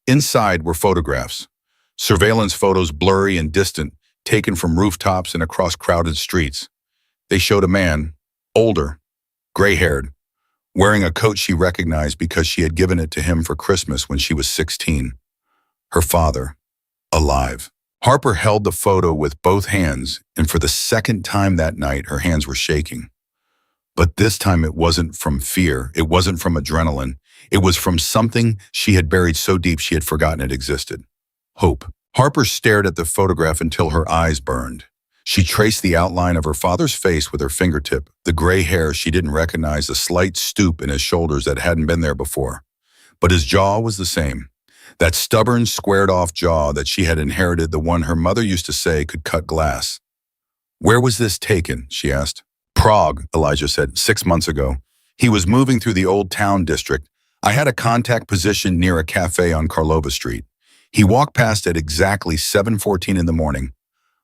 Inside were photographs. Surveillance photos, blurry and distant, taken from rooftops and across crowded streets. They showed a man, older, gray-haired, wearing a coat she recognized because she had given it to him for Christmas when she was 16. Her father, alive. Harper held the photo with both hands, and for the second time that night, her hands were shaking. But this time it wasn't from fear, it wasn't from adrenaline, it was from something she had buried so deep she had forgotten it existed. Hope. Harper stared at the photograph until her eyes burned. She traced the outline of her father's face with her fingertip, the gray hair she didn't recognize, a slight stoop in his shoulders that hadn't been there before. But his jaw was the same. That stubborn, squared-off jaw that she had inherited, the one her mother used to say could cut glass. Where was this taken? She asked. Prague, Elijah said, 6 months ago. He was moving through the old town district. I had a contact position near a cafe on Karlova Street. He walked past at exactly 7:14 in the morning.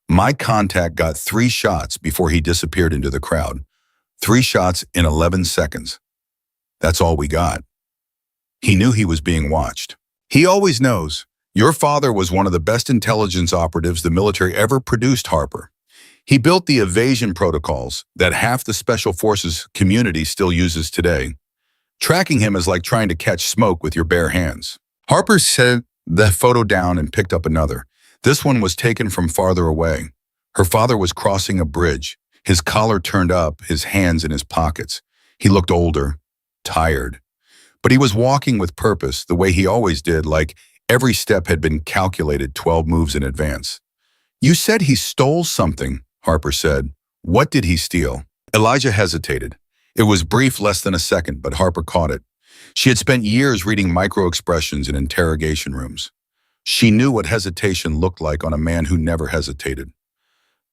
My contact got 3 shots before he disappeared into the crowd. 3 shots in 11 seconds. That's all we got. He knew he was being watched. He always knows. Your father was one of the best intelligence operatives the military ever produced, Harper. He built the evasion protocols that half the Special Forces community still uses today. Tracking him is like trying to catch smoke with your bare hands. Harper set the photo down and picked up another. This one was taken from farther away. Her father was crossing a bridge, his collar turned up, his hands in his pockets. He looked older, tired. But he was walking with purpose, the way he always did, like every step had been calculated 12 moves in advance. You said he stole something, Harper said. What did he steal? Elijah hesitated. It was brief, less than a second, but Harper caught it. She had spent years reading micro-expressions in interrogation rooms. She knew what hesitation looked like on a man who never hesitated.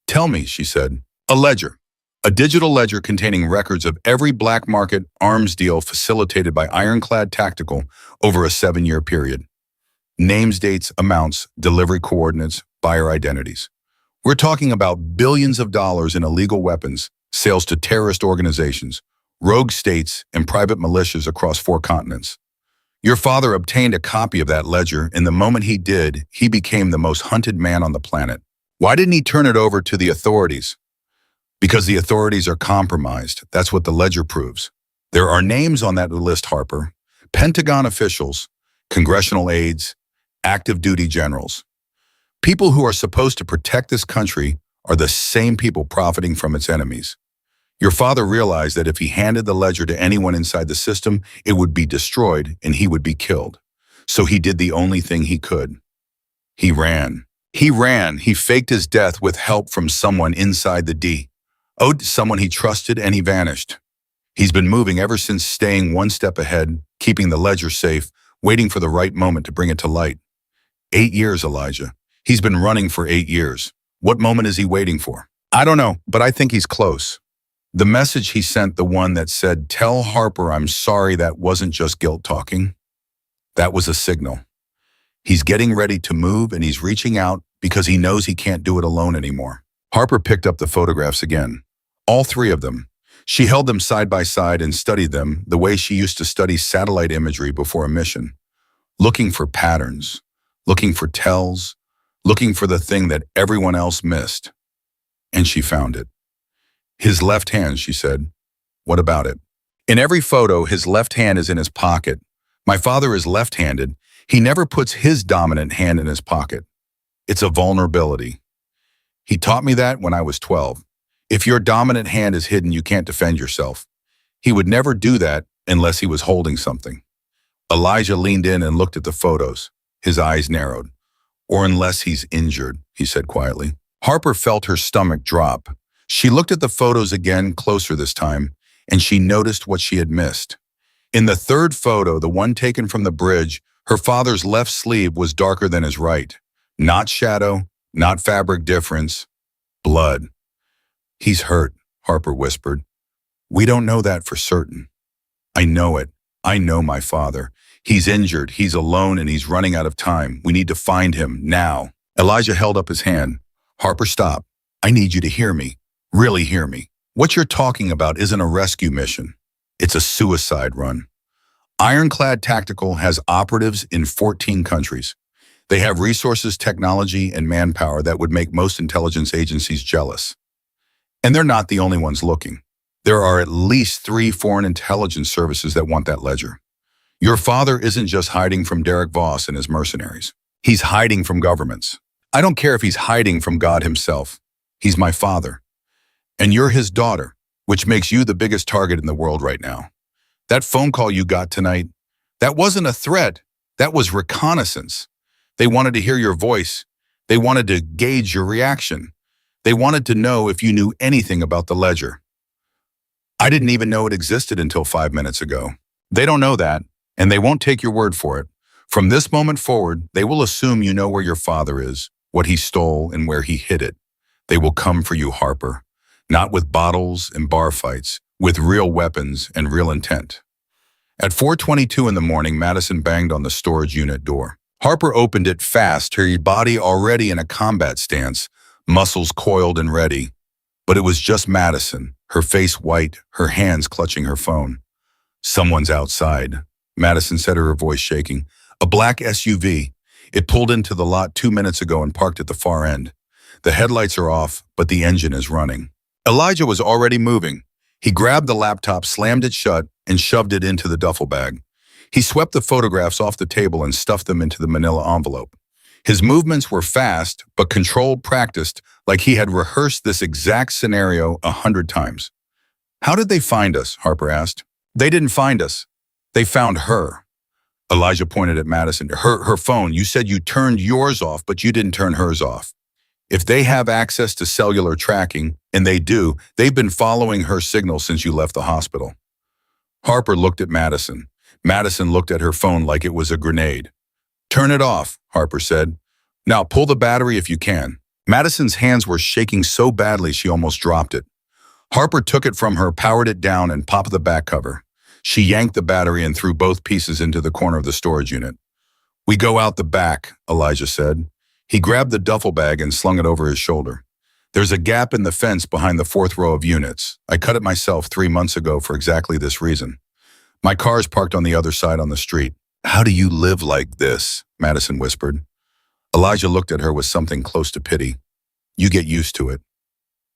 "Tell me," she said. "A ledger. A digital ledger containing records of every black market arms deal facilitated by Ironclad Tactical over a 7-year period. Names, dates, amounts, delivery coordinates, buyer identities. We're talking about billions of dollars in illegal weapons, sales to terrorist organizations, rogue states, and private militias across 4 continents. Your father obtained a copy of that ledger, and the moment he did, he became the most hunted man on the planet. Why didn't he turn it over to the authorities? Because the authorities are compromised. That's what the ledger proves. There are names on that list, Harper. Pentagon officials, congressional aides, active duty generals. People who are supposed to protect this country are the same people profiting from its enemies. Your father realized that if he handed the ledger to anyone inside the system, it would be destroyed and he would be killed. So he did the only thing he could. He ran. He faked his death with help from someone inside the D. Owed to someone he trusted, and he vanished. He's been moving ever since, staying one step ahead, keeping the ledger safe, waiting for the right moment to bring it to light. 8 years, Elijah. He's been running for 8 years. What moment is he waiting for? I don't know, but I think he's close. The message he sent, the one that said, "Tell Harper I'm sorry," that wasn't just guilt talking. That was a signal. He's getting ready to move, and he's reaching out because he knows he can't do it alone anymore. Harper picked up the photographs again. All 3 of them. She held them side by side and studied them the way she used to study satellite imagery before a mission. Looking for patterns, looking for tells, looking for the thing that everyone else missed. And she found it. His left hand, she said. What about it? In every photo, his left hand is in his pocket. My father is left-handed. He never puts his dominant hand in his pocket. It's a vulnerability. He taught me that when I was 12. If your dominant hand is hidden, you can't defend yourself. He would never do that unless he was holding something. Elijah leaned in and looked at the photos. His eyes narrowed. Or unless he's injured, he said quietly. Harper felt her stomach drop. She looked at the photos again, closer this time, and she noticed what she had missed. In the 3rd photo, the one taken from the bridge, her father's left sleeve was darker than his right. Not shadow, not fabric difference, blood. "He's hurt," Harper whispered. "We don't know that for certain." "I know it. I know my father. He's injured, he's alone, and he's running out of time. We need to find him, now." Elijah held up his hand. "Harper, stop. I need you to hear me. Really hear me. What you're talking about isn't a rescue mission. It's a suicide run. Ironclad Tactical has operatives in 14 countries. They have resources, technology, and manpower that would make most intelligence agencies jealous. And they're not the only ones looking. There are at least 3 foreign intelligence services that want that ledger. Your father isn't just hiding from Derek Voss and his mercenaries. He's hiding from governments. I don't care if he's hiding from God himself. He's my father. And you're his daughter, which makes you the biggest target in the world right now. That phone call you got tonight, that wasn't a threat. That was reconnaissance. They wanted to hear your voice. They wanted to gauge your reaction. They wanted to know if you knew anything about the ledger. I didn't even know it existed until 5 minutes ago. They don't know that, and they won't take your word for it. From this moment forward, they will assume you know where your father is, what he stole, and where he hid it. They will come for you, Harper. Not with bottles and bar fights, with real weapons and real intent. At 4:22 in the morning, Madison banged on the storage unit door. Harper opened it fast, her body already in a combat stance, muscles coiled and ready. But it was just Madison, her face white, her hands clutching her phone. "Someone's outside," Madison said, her voice shaking. "A black SUV. It pulled into the lot 2 minutes ago and parked at the far end. The headlights are off, but the engine is running." Elijah was already moving. He grabbed the laptop, slammed it shut, and shoved it into the duffel bag. He swept the photographs off the table and stuffed them into the manila envelope. His movements were fast, but controlled, practiced, like he had rehearsed this exact scenario 100 times. "How did they find us?" Harper asked. "They didn't find us. They found her." Elijah pointed at Madison. Her phone. You said you turned yours off, but you didn't turn hers off." If they have access to cellular tracking, and they do, they've been following her signal since you left the hospital. Harper looked at Madison. Madison looked at her phone like it was a grenade. Turn it off, Harper said. Now pull the battery if you can. Madison's hands were shaking so badly she almost dropped it. Harper took it from her, powered it down, and popped the back cover. She yanked the battery and threw both pieces into the corner of the storage unit. We go out the back, Elijah said. He grabbed the duffel bag and slung it over his shoulder. There's a gap in the fence behind the fourth row of units. I cut it myself 3 months ago for exactly this reason. My car's parked on the other side on the street. How do you live like this? Madison whispered. Elijah looked at her with something close to pity. You get used to it.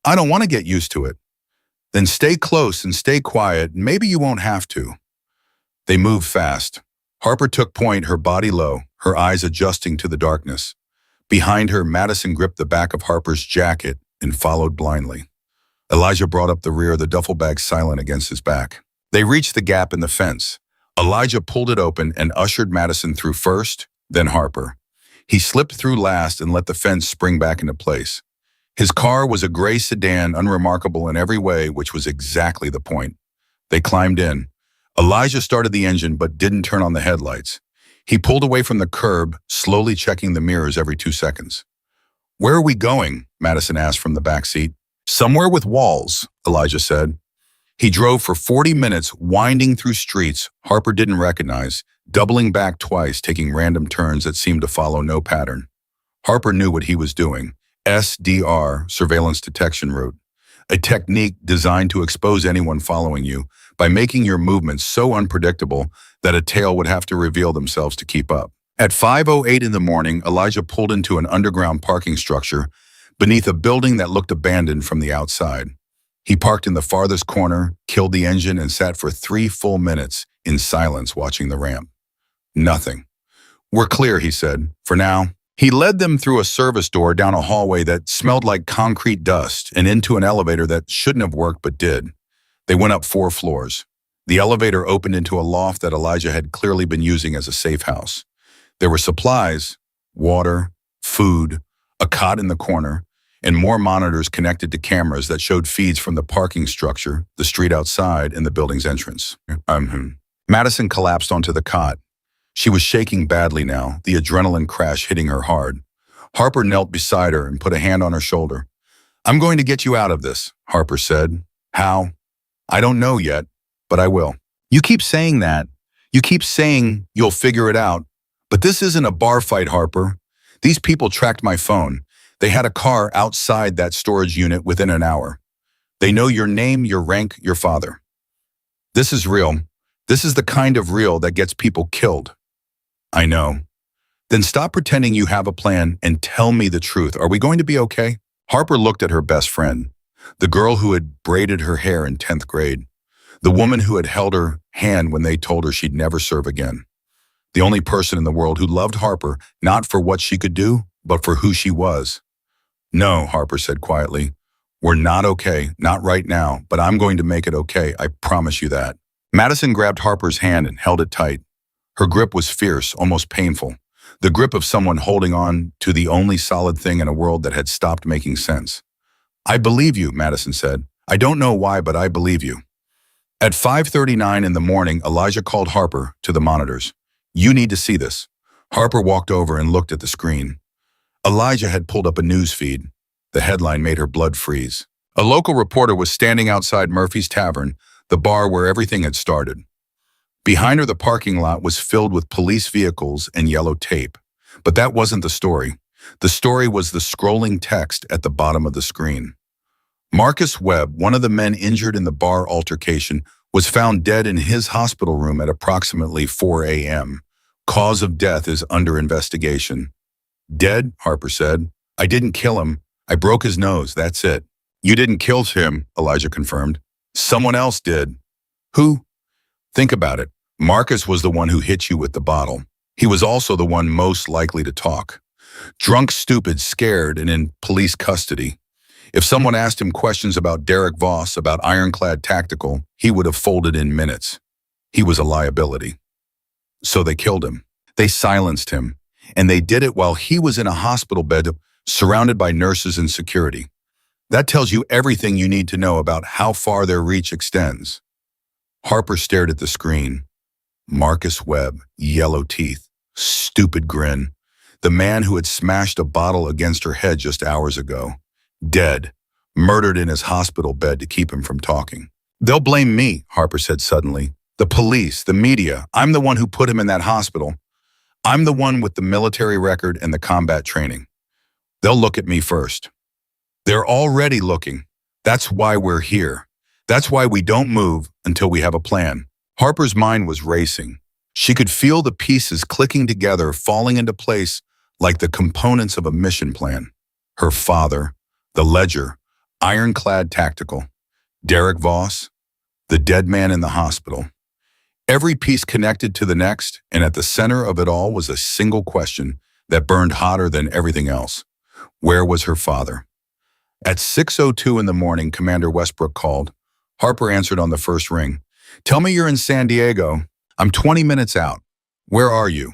I don't want to get used to it. Then stay close and stay quiet. Maybe you won't have to. They moved fast. Harper took point, her body low, her eyes adjusting to the darkness. Behind her, Madison gripped the back of Harper's jacket and followed blindly. Elijah brought up the rear, the duffel bag silent against his back. They reached the gap in the fence. Elijah pulled it open and ushered Madison through first, then Harper. He slipped through last and let the fence spring back into place. His car was a gray sedan, unremarkable in every way, which was exactly the point. They climbed in. Elijah started the engine but didn't turn on the headlights. He pulled away from the curb, slowly checking the mirrors every 2 seconds. Where are we going? Madison asked from the back seat. Somewhere with walls, Elijah said. He drove for 40 minutes, winding through streets Harper didn't recognize, doubling back twice, taking random turns that seemed to follow no pattern. Harper knew what he was doing. SDR, surveillance detection route, a technique designed to expose anyone following you by making your movements so unpredictable that a tail would have to reveal themselves to keep up. At 5:08 in the morning, Elijah pulled into an underground parking structure beneath a building that looked abandoned from the outside. He parked in the farthest corner, killed the engine, and sat for 3 full minutes in silence watching the ramp. Nothing. We're clear, he said, for now. He led them through a service door down a hallway that smelled like concrete dust and into an elevator that shouldn't have worked but did. They went up 4 floors. The elevator opened into a loft that Elijah had clearly been using as a safe house. There were supplies, water, food, a cot in the corner, and more monitors connected to cameras that showed feeds from the parking structure, the street outside, and the building's entrance. Madison collapsed onto the cot. She was shaking badly now, the adrenaline crash hitting her hard. Harper knelt beside her and put a hand on her shoulder. I'm going to get you out of this, Harper said. How? I don't know yet, but I will. You keep saying that. You keep saying you'll figure it out. But this isn't a bar fight, Harper. These people tracked my phone. They had a car outside that storage unit within an hour. They know your name, your rank, your father. This is real. This is the kind of real that gets people killed. I know. Then stop pretending you have a plan and tell me the truth. Are we going to be okay? Harper looked at her best friend, the girl who had braided her hair in 10th grade, the woman who had held her hand when they told her she'd never serve again, the only person in the world who loved Harper not for what she could do, but for who she was. No, Harper said quietly. We're not okay, not right now, but I'm going to make it okay, I promise you that. Madison grabbed Harper's hand and held it tight. Her grip was fierce, almost painful, the grip of someone holding on to the only solid thing in a world that had stopped making sense. I believe you, Madison said. I don't know why, but I believe you. At 5:39 in the morning, Elijah called Harper to the monitors. You need to see this. Harper walked over and looked at the screen. Elijah had pulled up a news feed. The headline made her blood freeze. A local reporter was standing outside Murphy's Tavern, the bar where everything had started. Behind her, the parking lot was filled with police vehicles and yellow tape. But that wasn't the story. The story was the scrolling text at the bottom of the screen. Marcus Webb, one of the men injured in the bar altercation, was found dead in his hospital room at approximately 4 a.m. Cause of death is under investigation. Dead, Harper said. I didn't kill him. I broke his nose, that's it. You didn't kill him, Elijah confirmed. Someone else did. Who? Think about it. Marcus was the one who hit you with the bottle. He was also the one most likely to talk. Drunk, stupid, scared, and in police custody. If someone asked him questions about Derek Voss, about Ironclad Tactical, he would have folded in minutes. He was a liability. So they killed him. They silenced him. And they did it while he was in a hospital bed surrounded by nurses and security. That tells you everything you need to know about how far their reach extends. Harper stared at the screen. Marcus Webb, yellow teeth, stupid grin. The man who had smashed a bottle against her head just hours ago. Dead, murdered in his hospital bed to keep him from talking. They'll blame me, Harper said suddenly. The police, the media. I'm the one who put him in that hospital. I'm the one with the military record and the combat training. They'll look at me first. They're already looking. That's why we're here. That's why we don't move until we have a plan. Harper's mind was racing. She could feel the pieces clicking together, falling into place like the components of a mission plan. Her father, the ledger, ironclad tactical, Derek Voss, the dead man in the hospital. Every piece connected to the next, and at the center of it all was a single question that burned hotter than everything else. Where was her father? At 6:02 in the morning, Commander Westbrook called. Harper answered on the first ring. Tell me you're in San Diego. I'm 20 minutes out. Where are you?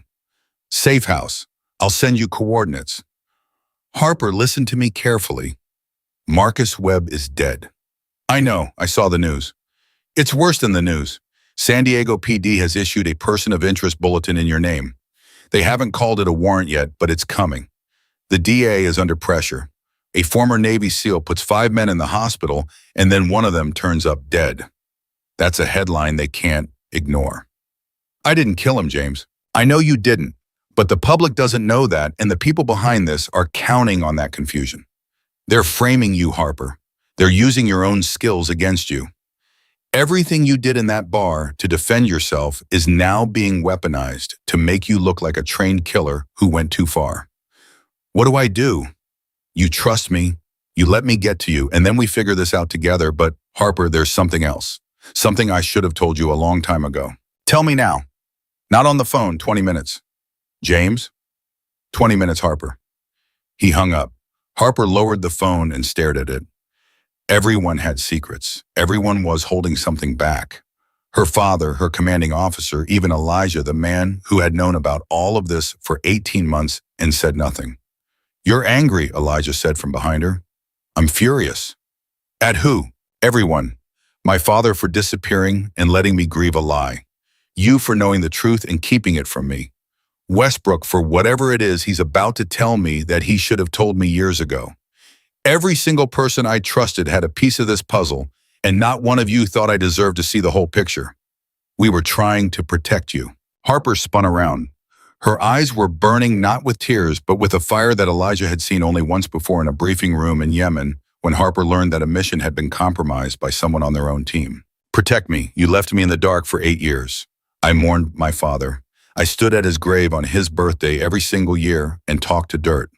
Safe house. I'll send you coordinates. Harper, listen to me carefully. Marcus Webb is dead. I know, I saw the news. It's worse than the news. San Diego PD has issued a person of interest bulletin in your name. They haven't called it a warrant yet, but it's coming. The DA is under pressure. A former Navy SEAL puts 5 men in the hospital, and then one of them turns up dead. That's a headline they can't ignore. I didn't kill him, James. I know you didn't, but the public doesn't know that, and the people behind this are counting on that confusion. They're framing you, Harper. They're using your own skills against you. Everything you did in that bar to defend yourself is now being weaponized to make you look like a trained killer who went too far. What do I do? You trust me, you let me get to you, and then we figure this out together, but Harper, there's something else. Something I should have told you a long time ago. Tell me now. Not on the phone, 20 minutes. James? 20 minutes, Harper. He hung up. Harper lowered the phone and stared at it. Everyone had secrets. Everyone was holding something back. Her father, her commanding officer, even Elijah, the man who had known about all of this for 18 months and said nothing. You're angry, Elijah said from behind her. I'm furious. At who? Everyone. My father for disappearing and letting me grieve a lie. You for knowing the truth and keeping it from me. Westbrook for whatever it is he's about to tell me that he should have told me years ago. Every single person I trusted had a piece of this puzzle, and not one of you thought I deserved to see the whole picture. We were trying to protect you. Harper spun around. Her eyes were burning not with tears, but with a fire that Elijah had seen only once before in a briefing room in Yemen when Harper learned that a mission had been compromised by someone on their own team. Protect me. You left me in the dark for 8 years. I mourned my father. I stood at his grave on his birthday every single year and talked to dirt.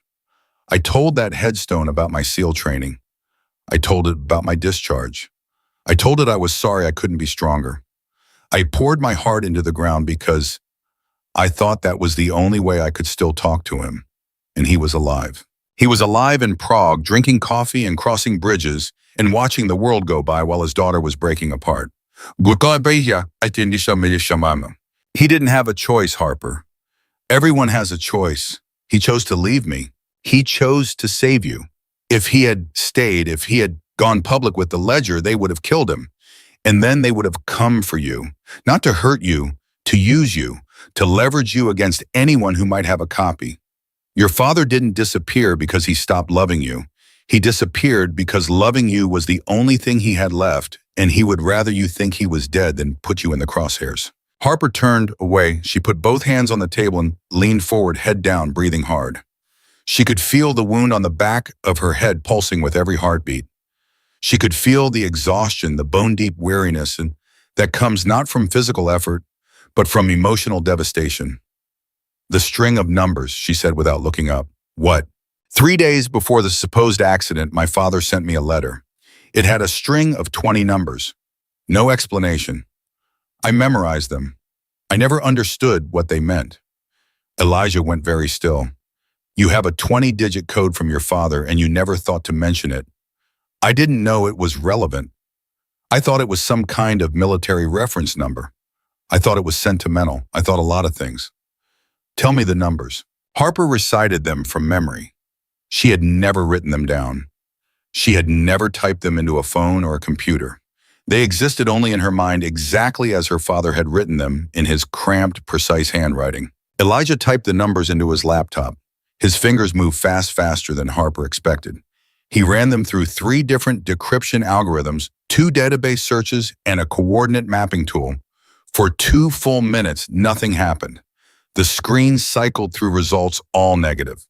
I told that headstone about my SEAL training. I told it about my discharge. I told it I was sorry I couldn't be stronger. I poured my heart into the ground because I thought that was the only way I could still talk to him. And he was alive. He was alive in Prague, drinking coffee and crossing bridges and watching the world go by while his daughter was breaking apart. He didn't have a choice, Harper. Everyone has a choice. He chose to leave me. He chose to save you. If he had stayed, if he had gone public with the ledger, they would have killed him. And then they would have come for you, not to hurt you, to use you, to leverage you against anyone who might have a copy. Your father didn't disappear because he stopped loving you. He disappeared because loving you was the only thing he had left, and he would rather you think he was dead than put you in the crosshairs. Harper turned away. She put both hands on the table and leaned forward, head down, breathing hard. She could feel the wound on the back of her head pulsing with every heartbeat. She could feel the exhaustion, the bone-deep weariness, and that comes not from physical effort, but from emotional devastation. The string of numbers, she said without looking up. What? 3 days before the supposed accident, my father sent me a letter. It had a string of 20 numbers. No explanation. I memorized them. I never understood what they meant. Elijah went very still. You have a 20-digit code from your father and you never thought to mention it. I didn't know it was relevant. I thought it was some kind of military reference number. I thought it was sentimental. I thought a lot of things. Tell me the numbers. Harper recited them from memory. She had never written them down. She had never typed them into a phone or a computer. They existed only in her mind exactly as her father had written them in his cramped, precise handwriting. Elijah typed the numbers into his laptop. His fingers moved faster than Harper expected. He ran them through 3 different decryption algorithms, 2 database searches, and a coordinate mapping tool. For 2 full minutes, nothing happened. The screen cycled through results all negative.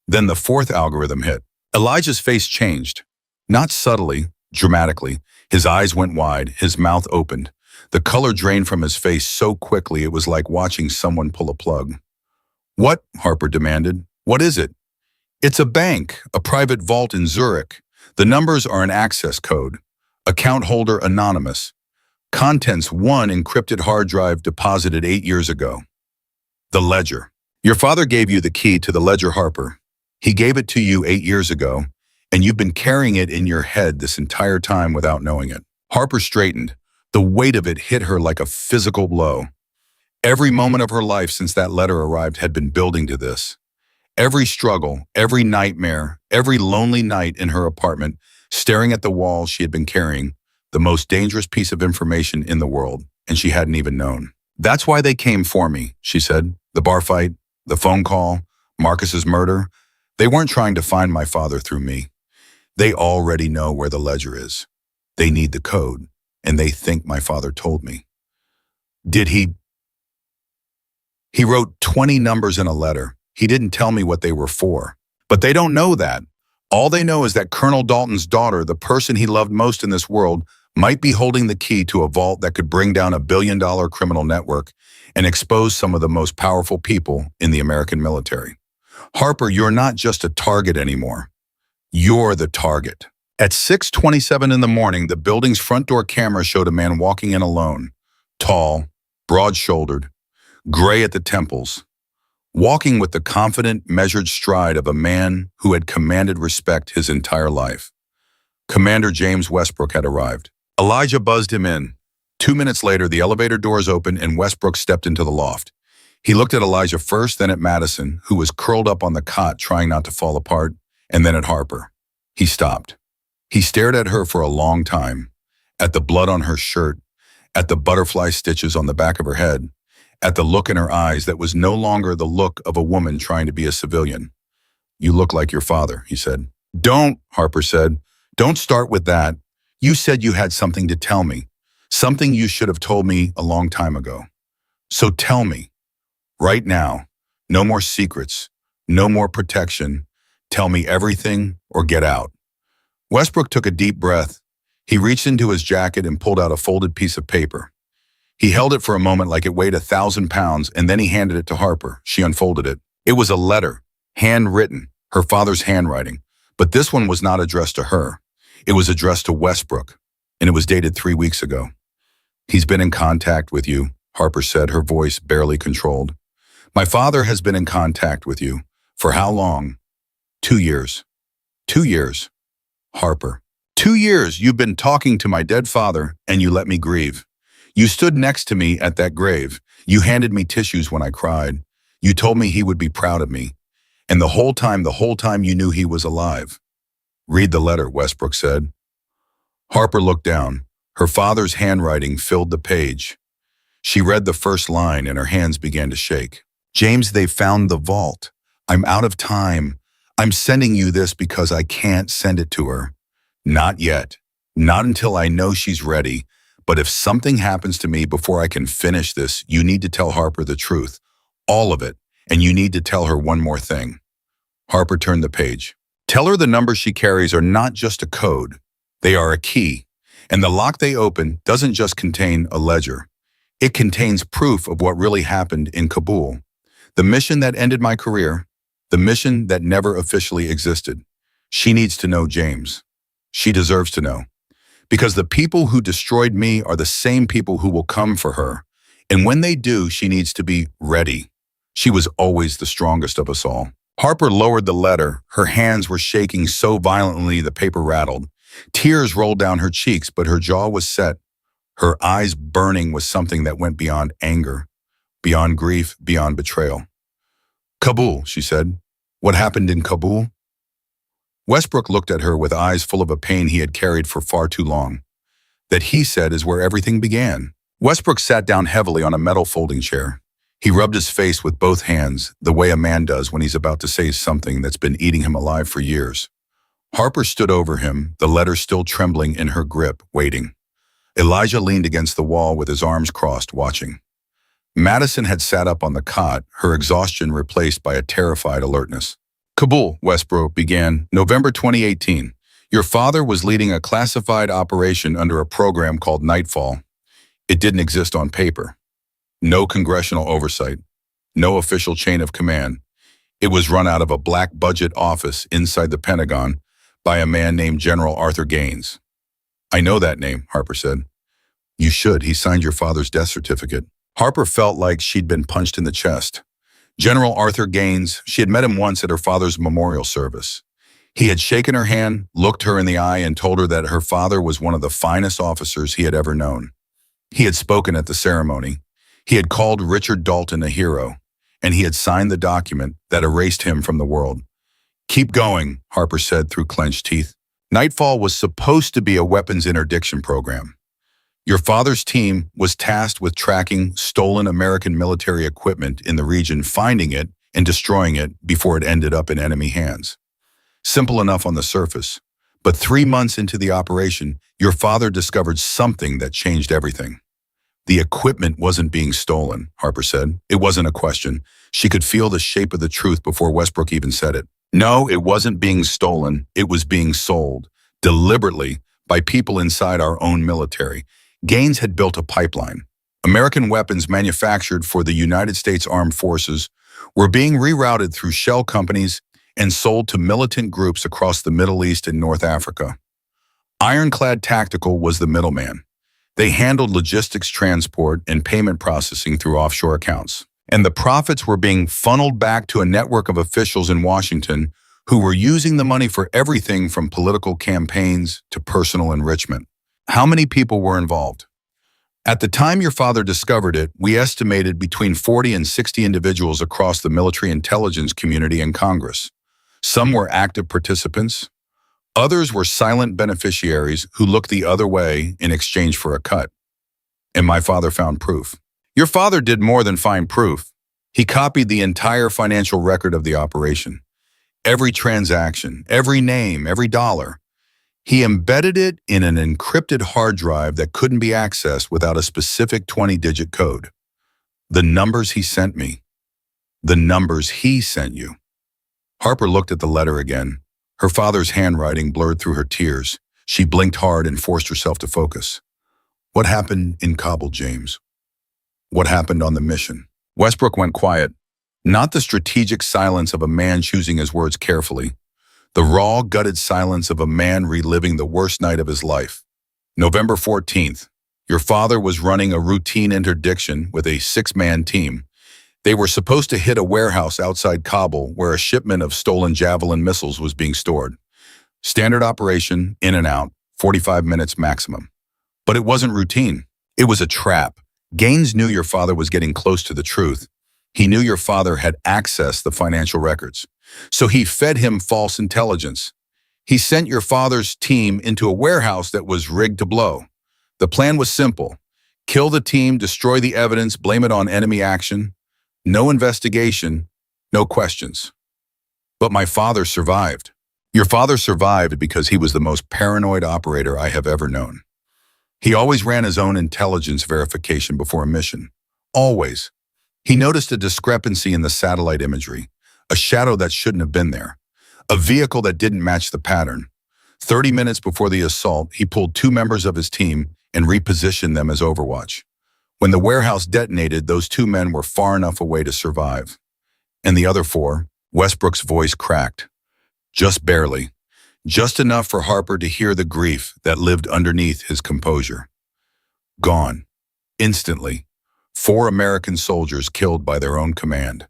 Then the 4th algorithm hit. Elijah's face changed. Not subtly, dramatically. His eyes went wide, his mouth opened. The color drained from his face so quickly it was like watching someone pull a plug. "What?" Harper demanded. "What is it?" "It's a bank, a private vault in Zurich. The numbers are an access code. Account holder anonymous. Contents 1 encrypted hard drive deposited 8 years ago. The ledger. Your father gave you the key to the ledger, Harper. He gave it to you 8 years ago, and you've been carrying it in your head this entire time without knowing it." Harper straightened. The weight of it hit her like a physical blow. Every moment of her life since that letter arrived had been building to this. Every struggle, every nightmare, every lonely night in her apartment, staring at the walls she had been carrying, the most dangerous piece of information in the world, and she hadn't even known. "That's why they came for me," she said. "The bar fight, the phone call, Marcus's murder. They weren't trying to find my father through me. They already know where the ledger is. They need the code, and they think my father told me." "Did he?" "He wrote 20 numbers in a letter. He didn't tell me what they were for. But they don't know that. All they know is that Colonel Dalton's daughter, the person he loved most in this world, might be holding the key to a vault that could bring down a billion-dollar criminal network and expose some of the most powerful people in the American military. Harper, you're not just a target anymore. You're the target." At 6:27 in the morning, the building's front door camera showed a man walking in alone, tall, broad-shouldered, gray at the temples, walking with the confident, measured stride of a man who had commanded respect his entire life. Commander James Westbrook had arrived. Elijah buzzed him in. 2 minutes later, the elevator doors opened and Westbrook stepped into the loft. He looked at Elijah first, then at Madison, who was curled up on the cot trying not to fall apart, and then at Harper. He stopped. He stared at her for a long time, at the blood on her shirt, at the butterfly stitches on the back of her head, at the look in her eyes that was no longer the look of a woman trying to be a civilian. "You look like your father," he said. "Don't," Harper said. "Don't start with that. You said you had something to tell me, something you should have told me a long time ago. So tell me, right now. No more secrets, no more protection. Tell me everything or get out." Westbrook took a deep breath. He reached into his jacket and pulled out a folded piece of paper. He held it for a moment like it weighed 1,000 pounds, and then he handed it to Harper. She unfolded it. It was a letter, handwritten, her father's handwriting. But this one was not addressed to her. It was addressed to Westbrook, and it was dated 3 weeks ago. "He's been in contact with you," Harper said, her voice barely controlled. "My father has been in contact with you. For how long?" 2 years. 2 years. Harper. 2 years you've been talking to my dead father, and you let me grieve. You stood next to me at that grave. You handed me tissues when I cried. You told me he would be proud of me. And the whole time you knew he was alive." "Read the letter," Westbrook said. Harper looked down. Her father's handwriting filled the page. She read the first line and her hands began to shake. "James, they found the vault. I'm out of time. I'm sending you this because I can't send it to her. Not yet. Not until I know she's ready. But if something happens to me before I can finish this, you need to tell Harper the truth. All of it. And you need to tell her one more thing." Harper turned the page. "Tell her the numbers she carries are not just a code. They are a key. And the lock they open doesn't just contain a ledger. It contains proof of what really happened in Kabul. The mission that ended my career. The mission that never officially existed. She needs to know, James. She deserves to know. Because the people who destroyed me are the same people who will come for her. And when they do, she needs to be ready. She was always the strongest of us all." Harper lowered the letter. Her hands were shaking so violently the paper rattled. Tears rolled down her cheeks, but her jaw was set, her eyes burning with something that went beyond anger, beyond grief, beyond betrayal. "Kabul," she said. "What happened in Kabul?" Westbrook looked at her with eyes full of a pain he had carried for far too long. That, he said, is where everything began. Westbrook sat down heavily on a metal folding chair. He rubbed his face with both hands, the way a man does when he's about to say something that's been eating him alive for years. Harper stood over him, the letter still trembling in her grip, waiting. Elijah leaned against the wall with his arms crossed, watching. Madison had sat up on the cot, her exhaustion replaced by a terrified alertness. Kabul, Westbrook began, November 2018. Your father was leading a classified operation under a program called Nightfall. It didn't exist on paper. No congressional oversight. No official chain of command. It was run out of a black budget office inside the Pentagon by a man named General Arthur Gaines. I know that name, Harper said. You should. He signed your father's death certificate. Harper felt like she'd been punched in the chest. General Arthur Gaines, she had met him once at her father's memorial service. He had shaken her hand, looked her in the eye, and told her that her father was one of the finest officers he had ever known. He had spoken at the ceremony. He had called Richard Dalton a hero, and he had signed the document that erased him from the world. Keep going, Harper said through clenched teeth. Nightfall was supposed to be a weapons interdiction program. Your father's team was tasked with tracking stolen American military equipment in the region, finding it and destroying it before it ended up in enemy hands. Simple enough on the surface, but 3 months into the operation, your father discovered something that changed everything. The equipment wasn't being stolen, Harper said. It wasn't a question. She could feel the shape of the truth before Westbrook even said it. No, it wasn't being stolen. It was being sold, deliberately, by people inside our own military. Gaines had built a pipeline. American weapons manufactured for the United States Armed Forces were being rerouted through shell companies and sold to militant groups across the Middle East and North Africa. Ironclad Tactical was the middleman. They handled logistics, transport, and payment processing through offshore accounts. And the profits were being funneled back to a network of officials in Washington who were using the money for everything from political campaigns to personal enrichment. How many people were involved? At the time your father discovered it, we estimated between 40 and 60 individuals across the military intelligence community and Congress. Some were active participants. Others were silent beneficiaries who looked the other way in exchange for a cut. And my father found proof. Your father did more than find proof. He copied the entire financial record of the operation. Every transaction, every name, every dollar. He embedded it in an encrypted hard drive that couldn't be accessed without a specific 20-digit code. The numbers he sent me. The numbers he sent you. Harper looked at the letter again. Her father's handwriting blurred through her tears. She blinked hard and forced herself to focus. What happened in Kabul, James? What happened on the mission? Westbrook went quiet. Not the strategic silence of a man choosing his words carefully. The raw, gutted silence of a man reliving the worst night of his life. November 14th. Your father was running a routine interdiction with a 6-man team. They were supposed to hit a warehouse outside Kabul where a shipment of stolen Javelin missiles was being stored. Standard operation, in and out, 45 minutes maximum. But it wasn't routine. It was a trap. Gaines knew your father was getting close to the truth. He knew your father had accessed the financial records. So he fed him false intelligence. He sent your father's team into a warehouse that was rigged to blow. The plan was simple. Kill the team, destroy the evidence, blame it on enemy action. No investigation, no questions. But my father survived. Your father survived because he was the most paranoid operator I have ever known. He always ran his own intelligence verification before a mission. Always. He noticed a discrepancy in the satellite imagery, a shadow that shouldn't have been there, a vehicle that didn't match the pattern. 30 minutes before the assault, he pulled 2 members of his team and repositioned them as overwatch. When the warehouse detonated, those 2 men were far enough away to survive. And the other 4, Westbrook's voice cracked. Just barely. Just enough for Harper to hear the grief that lived underneath his composure. Gone. Instantly. 4 American soldiers killed by their own command.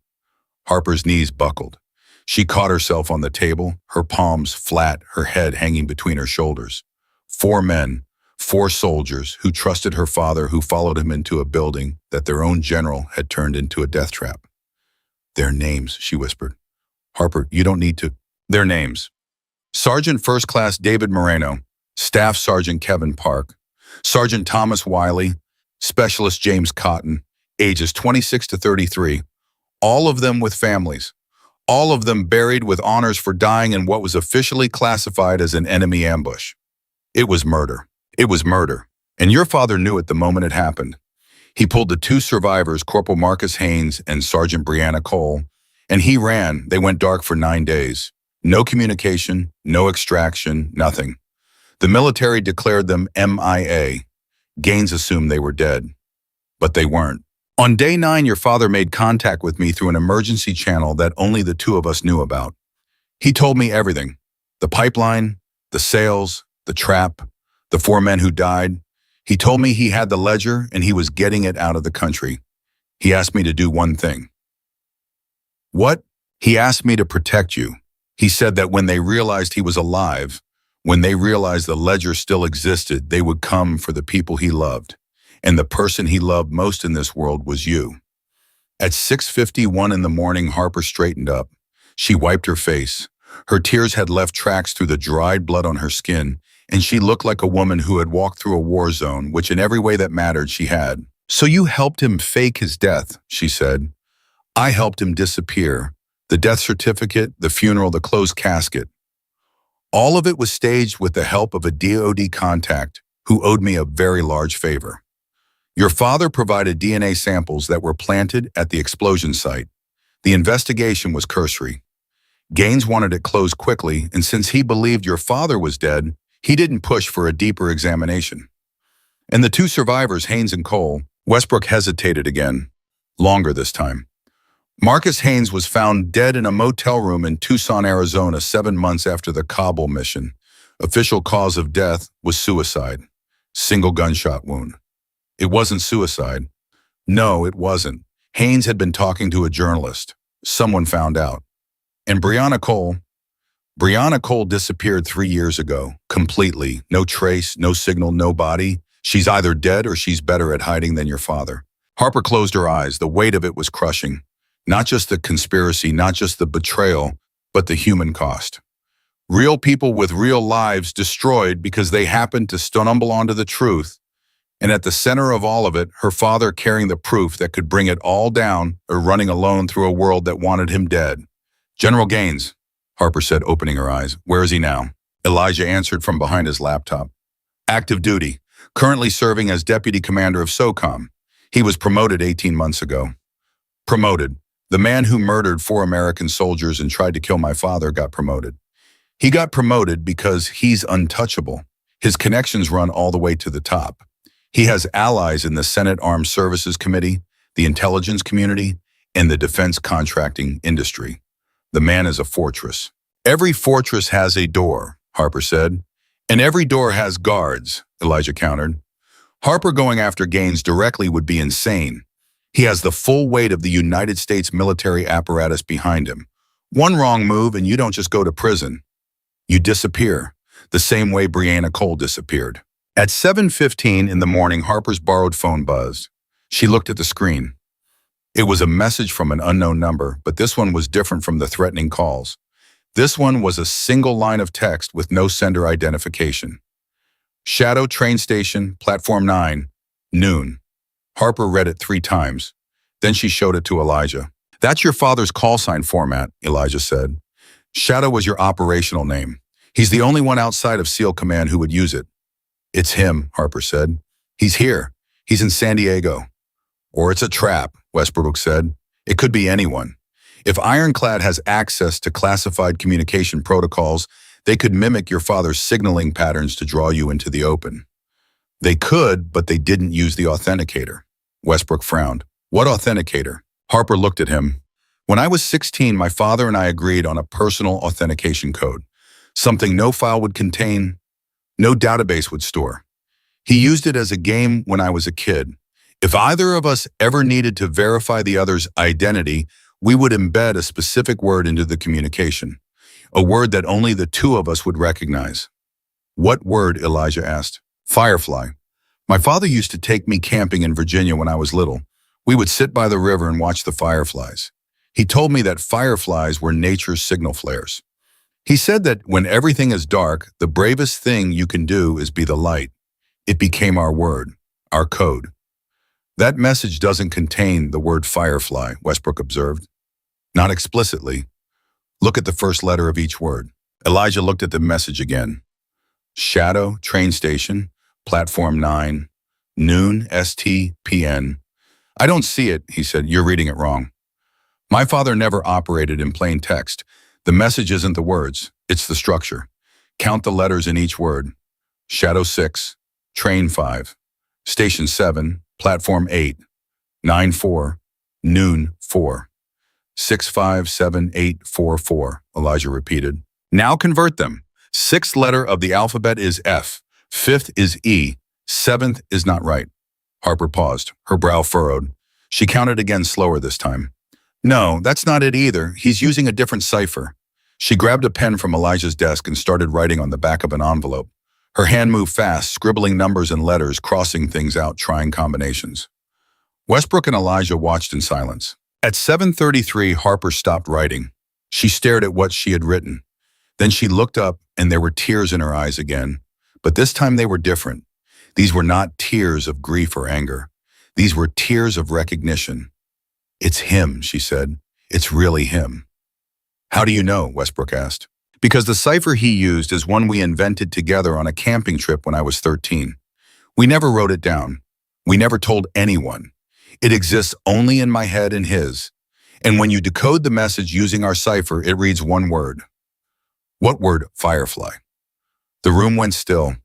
Harper's knees buckled. She caught herself on the table, her palms flat, her head hanging between her shoulders. 4 men, 4 soldiers who trusted her father, who followed him into a building that their own general had turned into a death trap. Their names, she whispered. Harper, you don't need to. Their names. Sergeant First Class David Moreno, Staff Sergeant Kevin Park, Sergeant Thomas Wiley, Specialist James Cotton, ages 26 to 33, all of them with families, all of them buried with honors for dying in what was officially classified as an enemy ambush. It was murder. It was murder. And your father knew it the moment it happened. He pulled the two survivors, Corporal Marcus Haynes and Sergeant Brianna Cole, and he ran. They went dark for 9 days. No communication, no extraction, nothing. The military declared them MIA. Gaines assumed they were dead. But they weren't. On day 9, your father made contact with me through an emergency channel that only the two of us knew about. He told me everything. The pipeline, the sales, the trap, the 4 men who died. He told me he had the ledger and he was getting it out of the country. He asked me to do one thing. What? He asked me to protect you. He said that when they realized he was alive, when they realized the ledger still existed, they would come for the people he loved. And the person he loved most in this world was you. At 6:51 in the morning, Harper straightened up. She wiped her face. Her tears had left tracks through the dried blood on her skin, and she looked like a woman who had walked through a war zone, which in every way that mattered she had. So you helped him fake his death, she said. I helped him disappear. The death certificate, the funeral, the closed casket. All of it was staged with the help of a DoD contact who owed me a very large favor. Your father provided DNA samples that were planted at the explosion site. The investigation was cursory. Gaines wanted it closed quickly, and since he believed your father was dead, he didn't push for a deeper examination. And the two survivors, Haynes and Cole, Westbrook hesitated again, longer this time. Marcus Haynes was found dead in a motel room in Tucson, Arizona, 7 months after the Kabul mission. Official cause of death was suicide. Single gunshot wound. It wasn't suicide. No, it wasn't. Haynes had been talking to a journalist. Someone found out. And Brianna Cole disappeared 3 years ago, completely. No trace, no signal, no body. She's either dead or she's better at hiding than your father. Harper closed her eyes. The weight of it was crushing. Not just the conspiracy, not just the betrayal, but the human cost. Real people with real lives destroyed because they happened to stumble onto the truth. And at the center of all of it, her father carrying the proof that could bring it all down or running alone through a world that wanted him dead. General Gaines, Harper said, opening her eyes. Where is he now? Elijah answered from behind his laptop. Active duty, currently serving as deputy commander of SOCOM. He was promoted 18 months ago. Promoted. The man who murdered 4 American soldiers and tried to kill my father got promoted. He got promoted because he's untouchable. His connections run all the way to the top. He has allies in the Senate Armed Services Committee, the intelligence community, and the defense contracting industry. The man is a fortress. Every fortress has a door, Harper said. And every door has guards, Elijah countered. Harper going after Gaines directly would be insane. He has the full weight of the United States military apparatus behind him. One wrong move and you don't just go to prison. You disappear, the same way Brianna Cole disappeared. At 7:15 in the morning, Harper's borrowed phone buzzed. She looked at the screen. It was a message from an unknown number, but this one was different from the threatening calls. This one was a single line of text with no sender identification. Shadow train station, platform 9, noon. Harper read it 3 times. Then she showed it to Elijah. That's your father's call sign format, Elijah said. Shadow was your operational name. He's the only one outside of SEAL Command who would use it. It's him, Harper said. He's here. He's in San Diego. Or it's a trap, Westbrook said. It could be anyone. If Ironclad has access to classified communication protocols, they could mimic your father's signaling patterns to draw you into the open. They could, but they didn't use the authenticator. Westbrook frowned. What authenticator? Harper looked at him. When I was 16, my father and I agreed on a personal authentication code. Something no file would contain, no database would store. He used it as a game when I was a kid. If either of us ever needed to verify the other's identity, we would embed a specific word into the communication. A word that only the two of us would recognize. What word? Elijah asked. Firefly. My father used to take me camping in Virginia when I was little. We would sit by the river and watch the fireflies. He told me that fireflies were nature's signal flares. He said that when everything is dark, the bravest thing you can do is be the light. It became our word, our code. That message doesn't contain the word firefly, Westbrook observed. Not explicitly. Look at the first letter of each word. Elijah looked at the message again. Shadow, train station, platform 9, noon, STPN. I don't see it, he said. You're reading it wrong. My father never operated in plain text. The message isn't the words, it's the structure. Count the letters in each word. Shadow 6, train 5, station 7, platform 8, 9-4, noon 4. 657-844, Elijah repeated. Now convert them. Sixth letter of the alphabet is F. Fifth is E. Seventh is not right. Harper paused, her brow furrowed. She counted again slower this time. No, that's not it either. He's using a different cipher. She grabbed a pen from Elijah's desk and started writing on the back of an envelope. Her hand moved fast, scribbling numbers and letters, crossing things out, trying combinations. Westbrook and Elijah watched in silence. At 7:33, Harper stopped writing. She stared at what she had written. Then she looked up, and there were tears in her eyes again. But this time they were different. These were not tears of grief or anger. These were tears of recognition. It's him, she said. It's really him. How do you know? Westbrook asked. Because the cipher he used is one we invented together on a camping trip when I was 13. We never wrote it down. We never told anyone. It exists only in my head and his. And when you decode the message using our cipher, it reads one word. What word? Firefly. The room went still.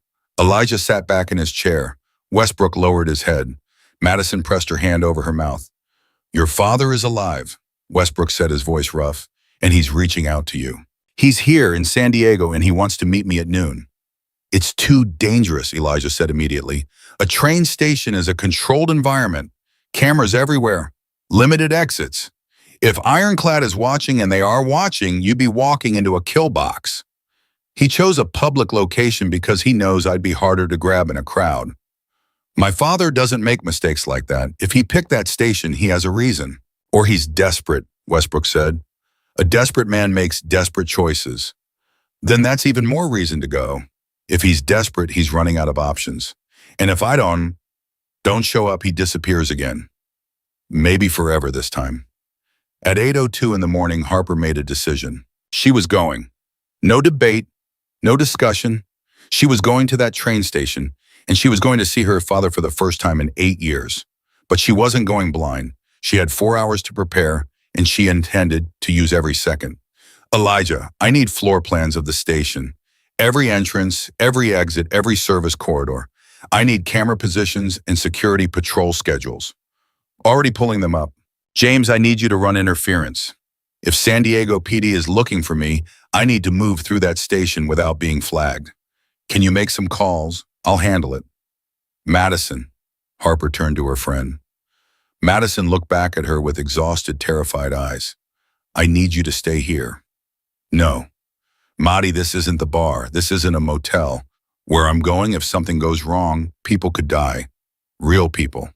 Elijah sat back in his chair. Westbrook lowered his head. Madison pressed her hand over her mouth. Your father is alive, Westbrook said, his voice rough, and he's reaching out to you. He's here in San Diego and he wants to meet me at noon. It's too dangerous, Elijah said immediately. A train station is a controlled environment. Cameras everywhere. Limited exits. If Ironclad is watching, and they are watching, you'd be walking into a kill box. He chose a public location because he knows I'd be harder to grab in a crowd. My father doesn't make mistakes like that. If he picked that station, he has a reason. Or he's desperate, Westbrook said. A desperate man makes desperate choices. Then that's even more reason to go. If he's desperate, he's running out of options. And if I don't show up, he disappears again. Maybe forever this time. At 8:02 in the morning, Harper made a decision. She was going. No debate, no discussion. She was going to that train station, and she was going to see her father for the first time in 8 years. But she wasn't going blind. She had 4 hours to prepare, and she intended to use every second. Elijah, I need floor plans of the station. Every entrance, every exit, every service corridor. I need camera positions and security patrol schedules. Already pulling them up. James, I need you to run interference. If San Diego PD is looking for me, I need to move through that station without being flagged. Can you make some calls? I'll handle it. Madison, Harper turned to her friend. Madison looked back at her with exhausted, terrified eyes. I need you to stay here. No. Madi, this isn't the bar. This isn't a motel. Where I'm going, if something goes wrong, people could die. Real people.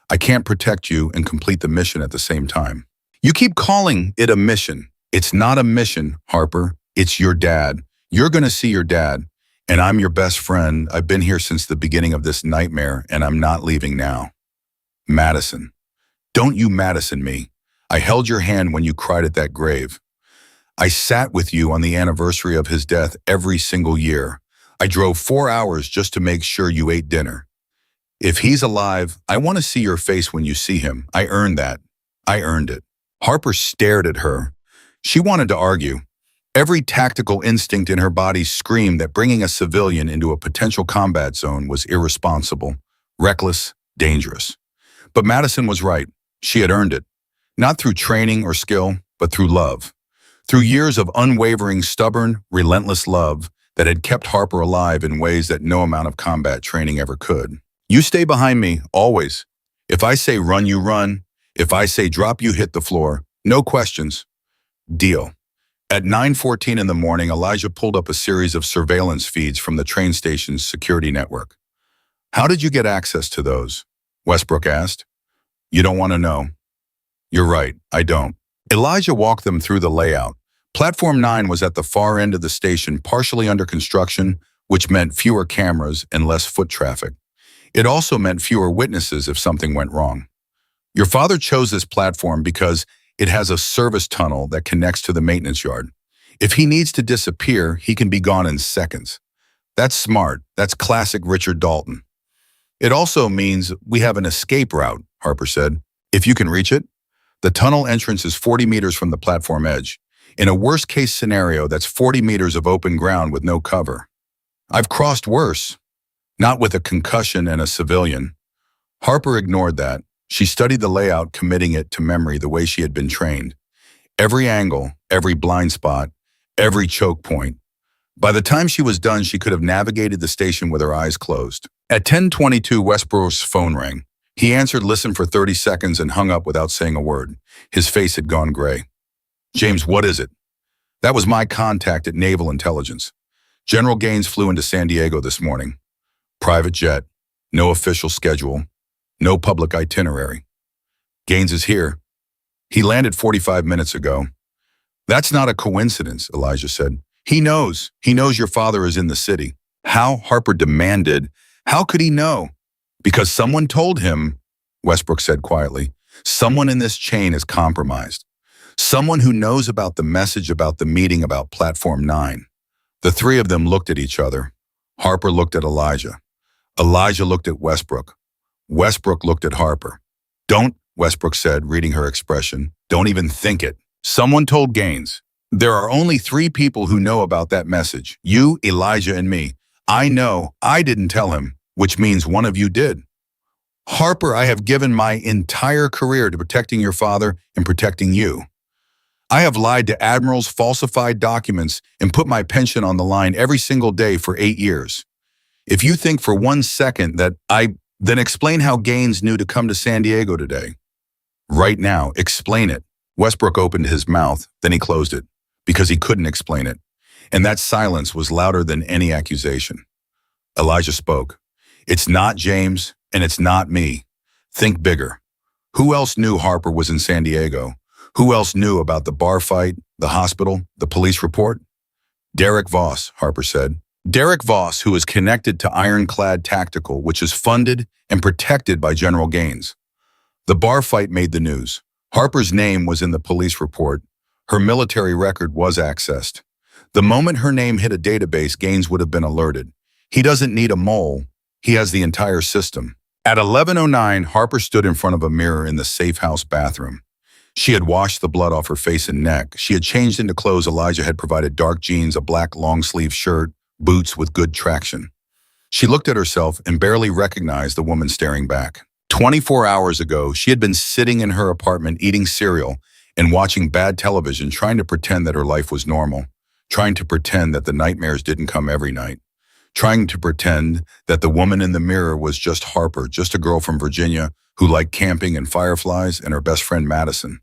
I can't protect you and complete the mission at the same time. You keep calling it a mission. It's not a mission, Harper. It's your dad. You're going to see your dad. And I'm your best friend. I've been here since the beginning of this nightmare, and I'm not leaving now. Madison. Don't you Madison me. I held your hand when you cried at that grave. I sat with you on the anniversary of his death every single year. I drove 4 hours just to make sure you ate dinner. If he's alive, I want to see your face when you see him. I earned that. I earned it. Harper stared at her. She wanted to argue. Every tactical instinct in her body screamed that bringing a civilian into a potential combat zone was irresponsible, reckless, dangerous. But Madison was right. She had earned it. Not through training or skill, but through love. Through years of unwavering, stubborn, relentless love that had kept Harper alive in ways that no amount of combat training ever could. You stay behind me, always. If I say run, you run. If I say drop, you hit the floor. No questions. Deal. At 9:14 in the morning, Elijah pulled up a series of surveillance feeds from the train station's security network. How did you get access to those? Westbrook asked. You don't want to know. You're right, I don't. Elijah walked them through the layout. Platform 9 was at the far end of the station, partially under construction, which meant fewer cameras and less foot traffic. It also meant fewer witnesses if something went wrong. Your father chose this platform because it has a service tunnel that connects to the maintenance yard. If he needs to disappear, he can be gone in seconds. That's smart. That's classic Richard Dalton. It also means we have an escape route, Harper said. If you can reach it, the tunnel entrance is 40 meters from the platform edge. In a worst-case scenario, that's 40 meters of open ground with no cover. I've crossed worse, not with a concussion and a civilian. Harper ignored that. She studied the layout, committing it to memory the way she had been trained. Every angle, every blind spot, every choke point. By the time she was done, she could have navigated the station with her eyes closed. At 10:22, Westbrook's phone rang. He answered, listened for 30 seconds, and hung up without saying a word. His face had gone gray. James, what is it? That was my contact at Naval Intelligence. General Gaines flew into San Diego this morning. Private jet, no official schedule, no public itinerary. Gaines is here. He landed 45 minutes ago. That's not a coincidence, Elijah said. He knows your father is in the city. How? Harper demanded. How could he know? Because someone told him, Westbrook said quietly. Someone in this chain is compromised. Someone who knows about the message, about the meeting, about Platform 9. The three of them looked at each other. Harper looked at Elijah. Elijah looked at Westbrook. Westbrook looked at Harper. Don't, Westbrook said, reading her expression. Don't even think it. Someone told Gaines. There are only 3 people who know about that message. You, Elijah, and me. I know I didn't tell him, which means one of you did. Harper, I have given my entire career to protecting your father and protecting you. I have lied to admirals, falsified documents, and put my pension on the line every single day for 8 years. If you think for 1 second that then explain how Gaines knew to come to San Diego today. Right now, explain it. Westbrook opened his mouth, then he closed it, because he couldn't explain it. And that silence was louder than any accusation. Elijah spoke. It's not James, and it's not me. Think bigger. Who else knew Harper was in San Diego? Who else knew about the bar fight, the hospital, the police report? Derek Voss, Harper said. Derek Voss, who is connected to Ironclad Tactical, which is funded and protected by General Gaines. The bar fight made the news. Harper's name was in the police report. Her military record was accessed. The moment her name hit a database, Gaines would have been alerted. He doesn't need a mole. He has the entire system. At 11:09, Harper stood in front of a mirror in the safe house bathroom. She had washed the blood off her face and neck. She had changed into clothes Elijah had provided: dark jeans, a black long-sleeve shirt, boots with good traction. She looked at herself and barely recognized the woman staring back. 24 hours ago, she had been sitting in her apartment eating cereal and watching bad television, trying to pretend that her life was normal, trying to pretend that the nightmares didn't come every night, trying to pretend that the woman in the mirror was just Harper, just a girl from Virginia who liked camping and fireflies, and her best friend Madison.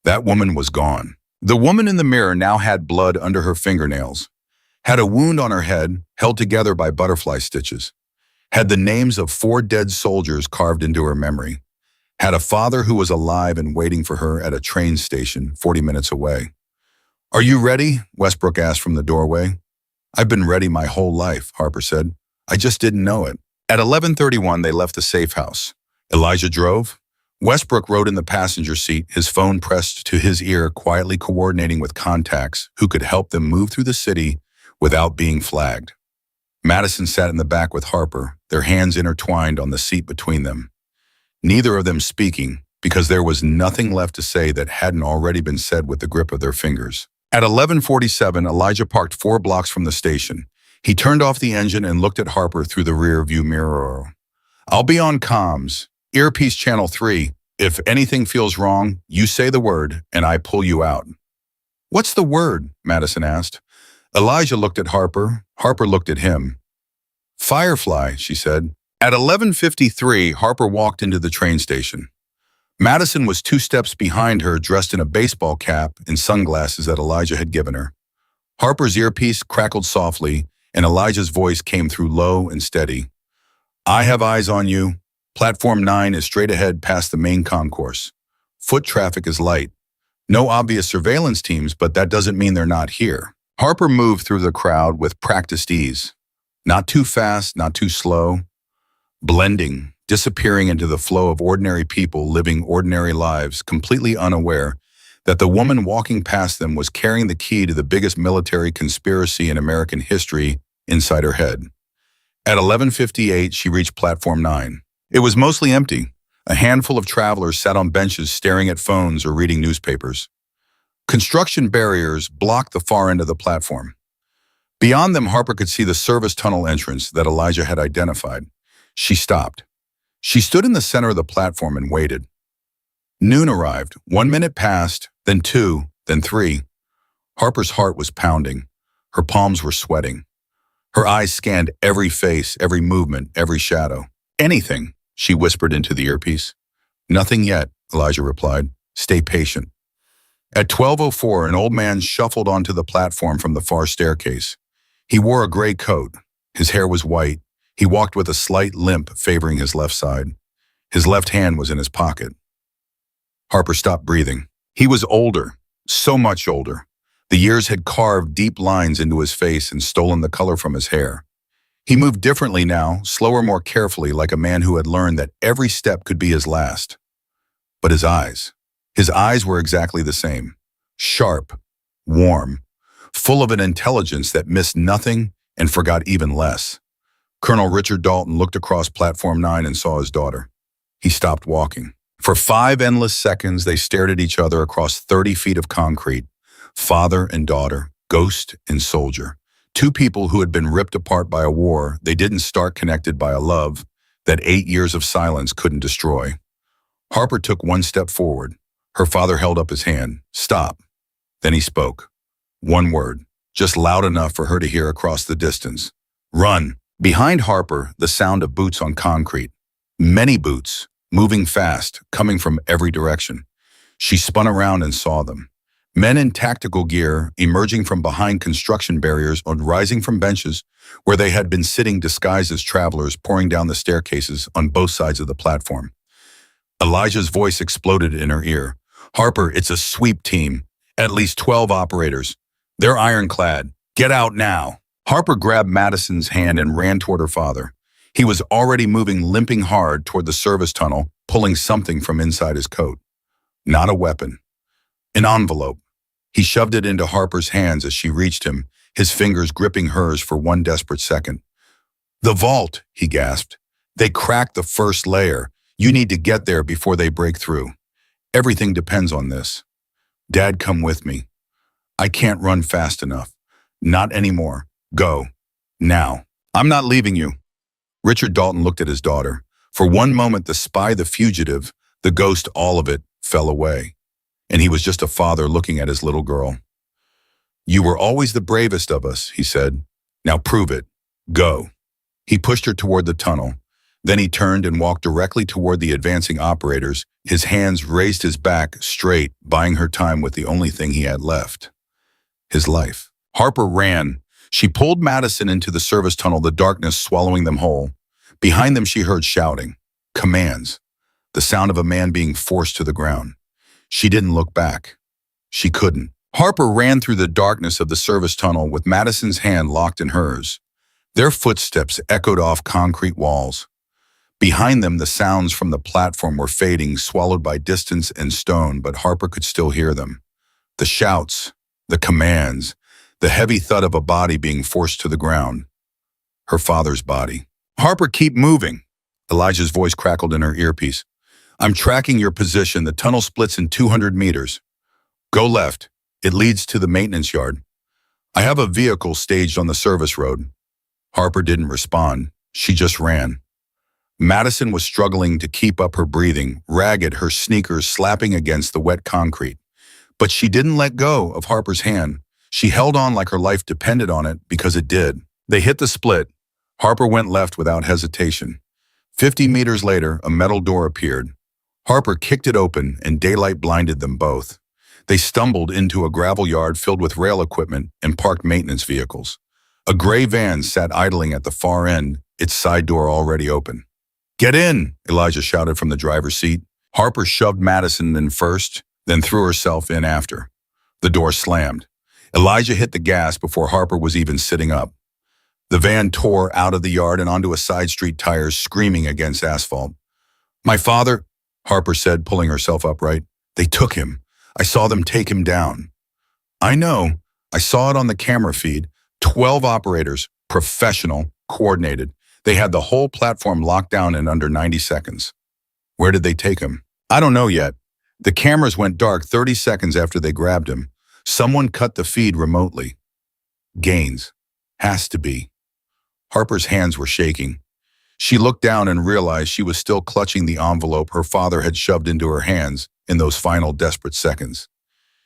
That woman was gone. The woman in the mirror now had blood under her fingernails, had a wound on her head held together by butterfly stitches, had the names of 4 dead soldiers carved into her memory, had a father who was alive and waiting for her at a train station 40 minutes away. Are you ready? Westbrook asked from the doorway. I've been ready my whole life, Harper said. I just didn't know it. At 11:31, they left the safe house. Elijah drove. Westbrook rode in the passenger seat, his phone pressed to his ear, quietly coordinating with contacts who could help them move through the city without being flagged. Madison sat in the back with Harper, their hands intertwined on the seat between them. Neither of them speaking, because there was nothing left to say that hadn't already been said with the grip of their fingers. At 11:47, Elijah parked 4 blocks from the station. He turned off the engine and looked at Harper through the rear-view mirror. I'll be on comms. Earpiece channel 3. If anything feels wrong, you say the word, and I pull you out. What's the word? Madison asked. Elijah looked at Harper. Harper looked at him. Firefly, she said. At 11:53, Harper walked into the train station. Madison was 2 steps behind her, dressed in a baseball cap and sunglasses that Elijah had given her. Harper's earpiece crackled softly, and Elijah's voice came through low and steady. I have eyes on you. Platform 9 is straight ahead past the main concourse. Foot traffic is light. No obvious surveillance teams, but that doesn't mean they're not here. Harper moved through the crowd with practiced ease. Not too fast, not too slow. Blending, disappearing into the flow of ordinary people living ordinary lives, completely unaware that the woman walking past them was carrying the key to the biggest military conspiracy in American history inside her head. At 11:58, she reached Platform 9. It was mostly empty. A handful of travelers sat on benches staring at phones or reading newspapers. Construction barriers blocked the far end of the platform. Beyond them, Harper could see the service tunnel entrance that Elijah had identified. She stopped. She stood in the center of the platform and waited. Noon arrived. 1 minute passed, then 2, then 3. Harper's heart was pounding. Her palms were sweating. Her eyes scanned every face, every movement, every shadow. Anything, she whispered into the earpiece. Nothing yet, Elijah replied. Stay patient. At 12:04, an old man shuffled onto the platform from the far staircase. He wore a gray coat. His hair was white. He walked with a slight limp favoring his left side. His left hand was in his pocket. Harper stopped breathing. He was older, so much older. The years had carved deep lines into his face and stolen the color from his hair. He moved differently now, slower, more carefully, like a man who had learned that every step could be his last. But his eyes were exactly the same. Sharp, warm, full of an intelligence that missed nothing and forgot even less. Colonel Richard Dalton looked across Platform 9 and saw his daughter. He stopped walking. For 5 endless seconds, they stared at each other across 30 feet of concrete. Father and daughter, ghost and soldier. Two people who had been ripped apart by a war they didn't start, connected by a love that 8 years of silence couldn't destroy. Harper took 1 step forward. Her father held up his hand. Stop. Then he spoke. 1 word, just loud enough for her to hear across the distance. Run. Behind Harper, the sound of boots on concrete. Many boots, moving fast, coming from every direction. She spun around and saw them. Men in tactical gear, emerging from behind construction barriers or rising from benches where they had been sitting disguised as travelers, pouring down the staircases on both sides of the platform. Elijah's voice exploded in her ear. Harper, it's a sweep team. At least 12 operators. They're ironclad. Get out now. Harper grabbed Madison's hand and ran toward her father. He was already moving, limping hard toward the service tunnel, pulling something from inside his coat. Not a weapon. An envelope. He shoved it into Harper's hands as she reached him, his fingers gripping hers for 1 desperate second. The vault, he gasped. They cracked the first layer. You need to get there before they break through. Everything depends on this. Dad, come with me. I can't run fast enough. Not anymore. Go. Now. I'm not leaving you. Richard Dalton looked at his daughter. For 1 moment, the spy, the fugitive, the ghost, all of it fell away. And he was just a father looking at his little girl. You were always the bravest of us, he said. Now prove it. Go. He pushed her toward the tunnel. Then he turned and walked directly toward the advancing operators. His hands raised his back straight, buying her time with the only thing he had left. His life. Harper ran. She pulled Madison into the service tunnel, the darkness swallowing them whole. Behind them she heard shouting. Commands. The sound of a man being forced to the ground. She didn't look back. She couldn't. Harper ran through the darkness of the service tunnel with Madison's hand locked in hers. Their footsteps echoed off concrete walls. Behind them, the sounds from the platform were fading, swallowed by distance and stone, but Harper could still hear them. The shouts, the commands, the heavy thud of a body being forced to the ground. Her father's body. Harper, keep moving. Elijah's voice crackled in her earpiece. I'm tracking your position. The tunnel splits in 200 meters. Go left. It leads to the maintenance yard. I have a vehicle staged on the service road. Harper didn't respond. She just ran. Madison was struggling to keep up her breathing, ragged, her sneakers slapping against the wet concrete. But she didn't let go of Harper's hand. She held on like her life depended on it, because it did. They hit the split. Harper went left without hesitation. 50 meters later, a metal door appeared. Harper kicked it open, and daylight blinded them both. They stumbled into a gravel yard filled with rail equipment and parked maintenance vehicles. A gray van sat idling at the far end, its side door already open. Get in, Elijah shouted from the driver's seat. Harper shoved Madison in first, then threw herself in after. The door slammed. Elijah hit the gas before Harper was even sitting up. The van tore out of the yard and onto a side street, tires screaming against asphalt. "My father," Harper said, pulling herself upright. "They took him. I saw them take him down." "I know. I saw it on the camera feed. 12 operators, professional, coordinated. They had the whole platform locked down in under 90 seconds. Where did they take him?" "I don't know yet. The cameras went dark 30 seconds after they grabbed him. Someone cut the feed remotely." Gaines. Has to be. Harper's hands were shaking. She looked down and realized she was still clutching the envelope her father had shoved into her hands in those final desperate seconds.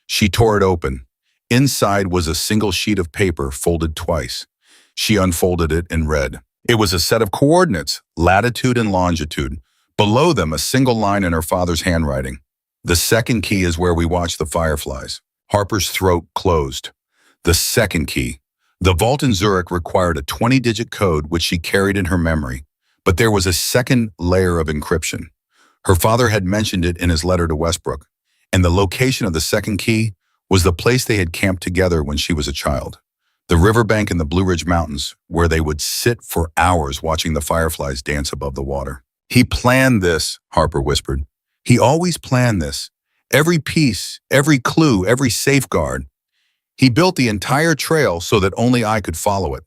She tore it open. Inside was a single sheet of paper folded twice. She unfolded it and read. It was a set of coordinates, latitude and longitude. Below them, a single line in her father's handwriting. "The second key is where we watch the fireflies." Harper's throat closed. The second key. The vault in Zurich required a 20-digit code which she carried in her memory. But there was a second layer of encryption. Her father had mentioned it in his letter to Westbrook, and the location of the second key was the place they had camped together when she was a child. The riverbank in the Blue Ridge Mountains, where they would sit for hours watching the fireflies dance above the water. "He planned this," Harper whispered. "He always planned this. Every piece, every clue, every safeguard. He built the entire trail so that only I could follow it."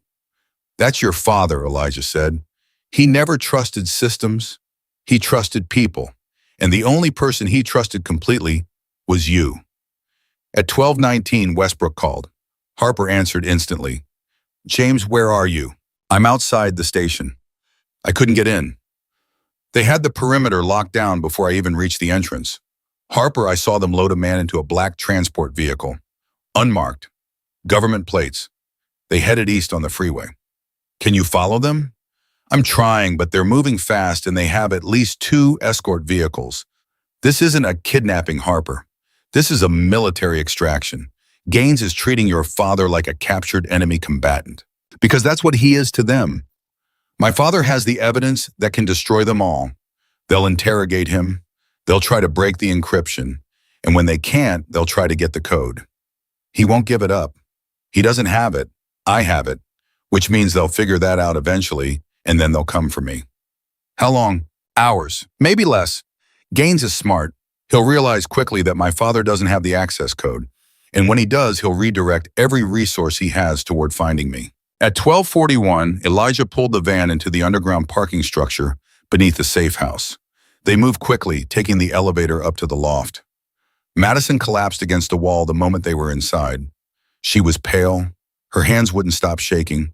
"That's your father," Elijah said. "He never trusted systems. He trusted people. And the only person he trusted completely was you." At 12:19, Westbrook called. Harper answered instantly. "James, where are you?" "I'm outside the station. I couldn't get in. They had the perimeter locked down before I even reached the entrance. Harper, I saw them load a man into a black transport vehicle. Unmarked. Government plates. They headed east on the freeway." "Can you follow them?" "I'm trying, but they're moving fast and they have at least 2 escort vehicles. This isn't a kidnapping, Harper. This is a military extraction. Gaines is treating your father like a captured enemy combatant. Because that's what he is to them. My father has the evidence that can destroy them all. They'll interrogate him. They'll try to break the encryption. And when they can't, they'll try to get the code. He won't give it up. He doesn't have it. I have it. Which means they'll figure that out eventually, and then they'll come for me." "How long?" "Hours. Maybe less. Gaines is smart. He'll realize quickly that my father doesn't have the access code. And when he does, he'll redirect every resource he has toward finding me." At 12:41, Elijah pulled the van into the underground parking structure beneath the safe house. They moved quickly, taking the elevator up to the loft. Madison collapsed against a wall the moment they were inside. She was pale. Her hands wouldn't stop shaking.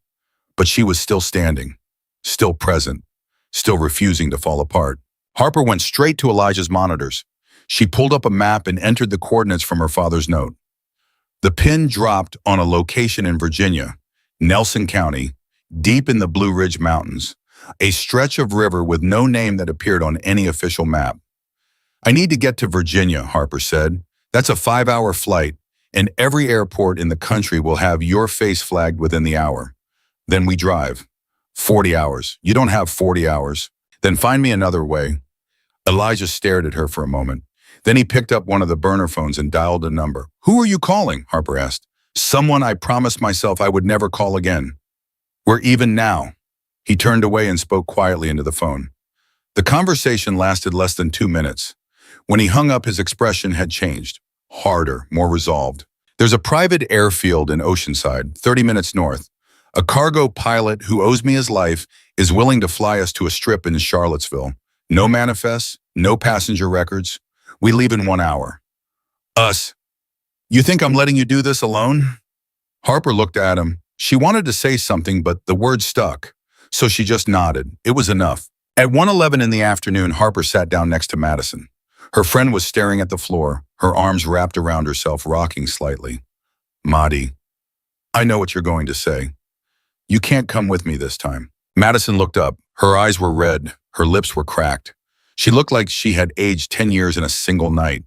But she was still standing, still present, still refusing to fall apart. Harper went straight to Elijah's monitors. She pulled up a map and entered the coordinates from her father's note. The pin dropped on a location in Virginia, Nelson County, deep in the Blue Ridge Mountains, a stretch of river with no name that appeared on any official map. "I need to get to Virginia," Harper said. "That's a 5-hour flight, and every airport in the country will have your face flagged within the hour. Then we drive. 40 hours. You don't have 40 hours. Then find me another way." Elijah stared at her for a moment. Then he picked up one of the burner phones and dialed a number. "Who are you calling?" Harper asked. "Someone I promised myself I would never call again. We're even now." He turned away and spoke quietly into the phone. The conversation lasted less than 2 minutes. When he hung up, his expression had changed. Harder, more resolved. "There's a private airfield in Oceanside, 30 minutes north. A cargo pilot who owes me his life is willing to fly us to a strip in Charlottesville. No manifests, no passenger records. We leave in 1 hour." "Us? You think I'm letting you do this alone?" Harper looked at him. She wanted to say something, but the word stuck. So she just nodded. It was enough. At 1:11 in the afternoon, Harper sat down next to Madison. Her friend was staring at the floor, her arms wrapped around herself, rocking slightly. "Maddie, I know what you're going to say. You can't come with me this time." Madison looked up. Her eyes were red. Her lips were cracked. She looked like she had aged 10 years in a single night.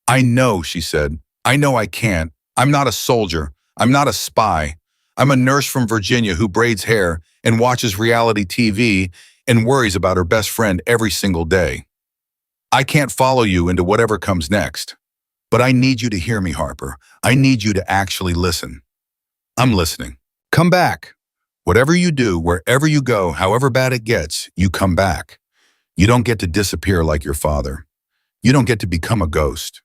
"I know," she said. "I know I can't. I'm not a soldier. I'm not a spy. I'm a nurse from Virginia who braids hair and watches reality TV and worries about her best friend every single day. I can't follow you into whatever comes next." But I need you to hear me, Harper. I need you to actually listen. I'm listening. Come back. Whatever you do, wherever you go, however bad it gets, you come back. You don't get to disappear like your father. You don't get to become a ghost.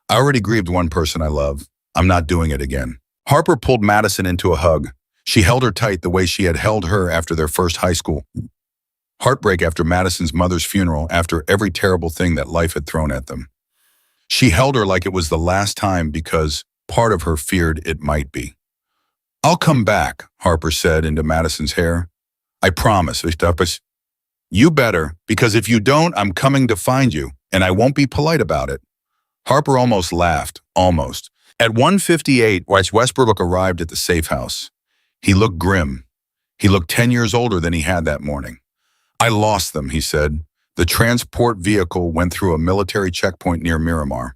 I already grieved one person I love. I'm not doing it again. Harper pulled Madison into a hug. She held her tight the way she had held her after their first high school. Heartbreak after Madison's mother's funeral, after every terrible thing that life had thrown at them. She held her like it was the last time because part of her feared it might be. I'll come back, Harper said into Madison's hair. I promise. You better, because if you don't, I'm coming to find you, and I won't be polite about it. Harper almost laughed, almost. At 1:58, Westbrook arrived at the safe house. He looked grim. He looked 10 years older than he had that morning. I lost them, he said. The transport vehicle went through a military checkpoint near Miramar.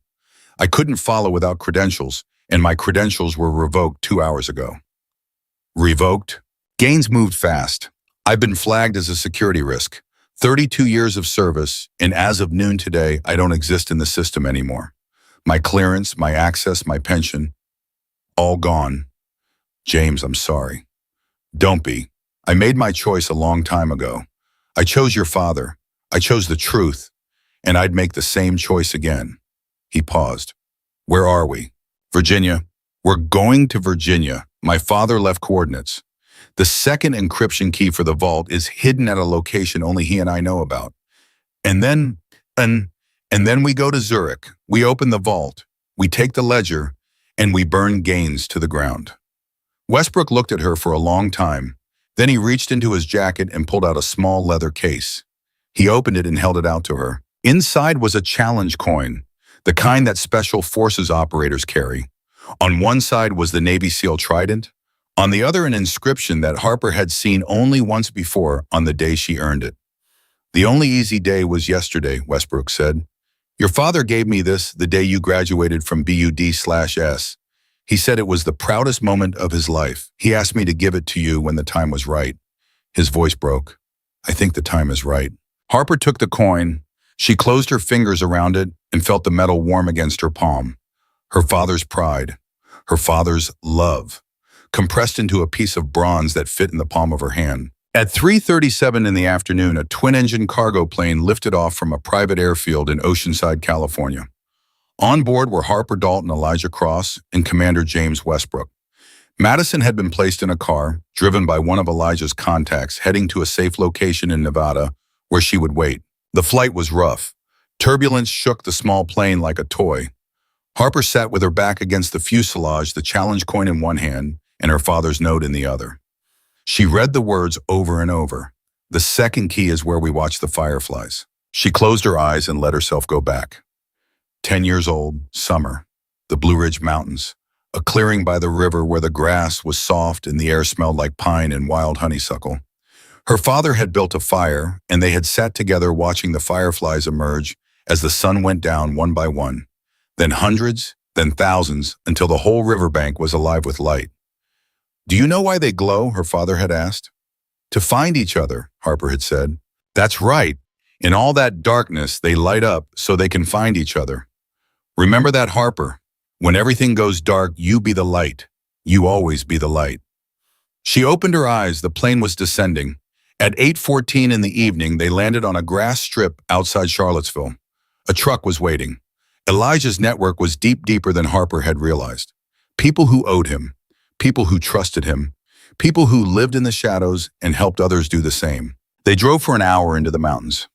I couldn't follow without credentials, and my credentials were revoked 2 hours ago. Revoked? Gaines moved fast. I've been flagged as a security risk. 32 years of service, and as of noon today, I don't exist in the system anymore. My clearance, my access, my pension, all gone. James, I'm sorry. Don't be. I made my choice a long time ago. I chose your father. I chose the truth, and I'd make the same choice again. He paused. Where are we? Virginia. We're going to Virginia. My father left coordinates. The second encryption key for the vault is hidden at a location only he and I know about. And then we go to Zurich. We open the vault. We take the ledger, and we burn Gaines to the ground. Westbrook looked at her for a long time. Then he reached into his jacket and pulled out a small leather case. He opened it and held it out to her. Inside was a challenge coin, the kind that special forces operators carry. On one side was the Navy SEAL trident, on the other an inscription that Harper had seen only once before on the day she earned it. The only easy day was yesterday, Westbrook said. Your father gave me this the day you graduated from BUD/S. He said it was the proudest moment of his life. He asked me to give it to you when the time was right. His voice broke. I think the time is right. Harper took the coin. She closed her fingers around it and felt the metal warm against her palm. Her father's pride, her father's love, compressed into a piece of bronze that fit in the palm of her hand. At 3:37 in the afternoon, a twin-engine cargo plane lifted off from a private airfield in Oceanside, California. On board were Harper Dalton, Elijah Cross, and Commander James Westbrook. Madison had been placed in a car, driven by one of Elijah's contacts, heading to a safe location in Nevada, where she would wait. The flight was rough. Turbulence shook the small plane like a toy. Harper sat with her back against the fuselage, the challenge coin in one hand, and her father's note in the other. She read the words over and over. The second key is where we watch the fireflies. She closed her eyes and let herself go back. 10 years old, summer, the Blue Ridge Mountains, a clearing by the river where the grass was soft and the air smelled like pine and wild honeysuckle. Her father had built a fire, and they had sat together watching the fireflies emerge as the sun went down one by one, then hundreds, then thousands, until the whole riverbank was alive with light. Do you know why they glow? Her father had asked. To find each other, Harper had said. That's right. In all that darkness, they light up so they can find each other. Remember that, Harper. When everything goes dark, you be the light. You always be the light. She opened her eyes. The plane was descending. At 8:14 in the evening, they landed on a grass strip outside Charlottesville. A truck was waiting. Elijah's network was deeper than Harper had realized. People who owed him, people who trusted him, people who lived in the shadows and helped others do the same. They drove for an hour into the mountains.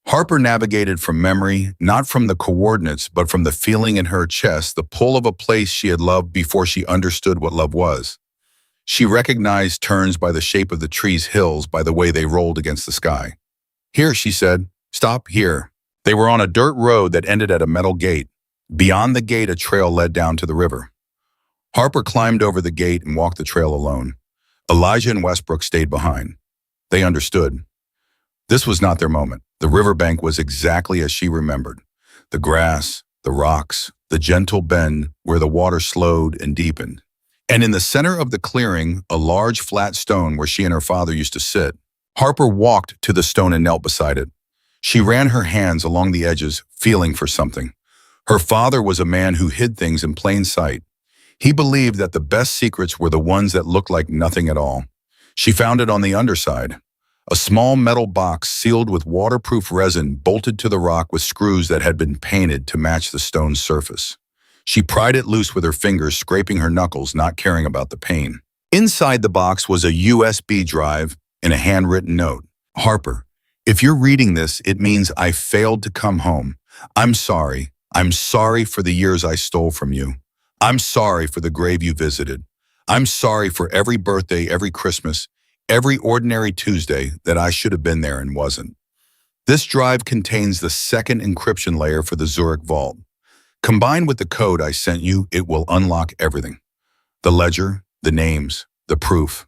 Harper navigated from memory, not from the coordinates, but from the feeling in her chest, the pull of a place she had loved before she understood what love was. She recognized turns by the shape of the trees' hills, by the way they rolled against the sky. Here, she said. Stop here. They were on a dirt road that ended at a metal gate. Beyond the gate, a trail led down to the river. Harper climbed over the gate and walked the trail alone. Elijah and Westbrook stayed behind. They understood. This was not their moment. The riverbank was exactly as she remembered. The grass, the rocks, the gentle bend where the water slowed and deepened. And in the center of the clearing, a large flat stone where she and her father used to sit. Harper walked to the stone and knelt beside it. She ran her hands along the edges, feeling for something. Her father was a man who hid things in plain sight. He believed that the best secrets were the ones that looked like nothing at all. She found it on the underside. A small metal box sealed with waterproof resin bolted to the rock with screws that had been painted to match the stone's surface. She pried it loose with her fingers, scraping her knuckles, not caring about the pain. Inside the box was a USB drive and a handwritten note. Harper, if you're reading this, it means I failed to come home. I'm sorry. I'm sorry for the years I stole from you. I'm sorry for the grave you visited. I'm sorry for every birthday, every Christmas, every ordinary Tuesday that I should have been there and wasn't. This drive contains the second encryption layer for the Zurich vault. Combined with the code I sent you, it will unlock everything. The ledger, the names, the proof.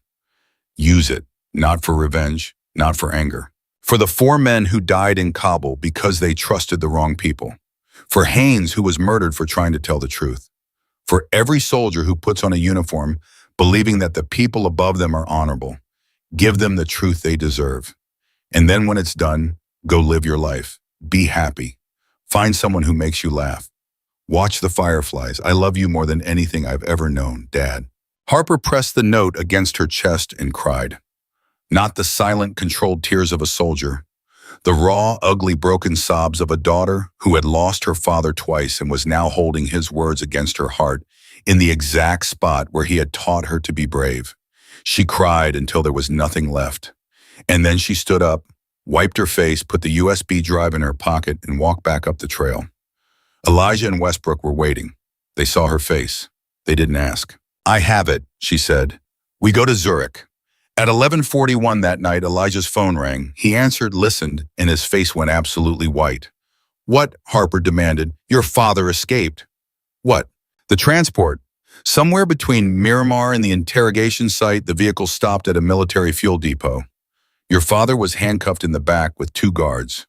Use it, not for revenge, not for anger. For the 4 men who died in Kabul because they trusted the wrong people. For Haynes, who was murdered for trying to tell the truth. For every soldier who puts on a uniform, believing that the people above them are honorable. Give them the truth they deserve. And then when it's done, go live your life. Be happy. Find someone who makes you laugh. Watch the fireflies. I love you more than anything I've ever known, Dad. Harper pressed the note against her chest and cried. Not the silent, controlled tears of a soldier. The raw, ugly, broken sobs of a daughter who had lost her father twice and was now holding his words against her heart in the exact spot where he had taught her to be brave. She cried until there was nothing left. And then she stood up, wiped her face, put the USB drive in her pocket, and walked back up the trail. Elijah and Westbrook were waiting. They saw her face. They didn't ask. I have it, she said. We go to Zurich. At 11:41 that night, Elijah's phone rang. He answered, listened, and his face went absolutely white. What? Harper demanded. Your father escaped. What? The transport. Somewhere between Miramar and the interrogation site, the vehicle stopped at a military fuel depot. Your father was handcuffed in the back with 2 guards.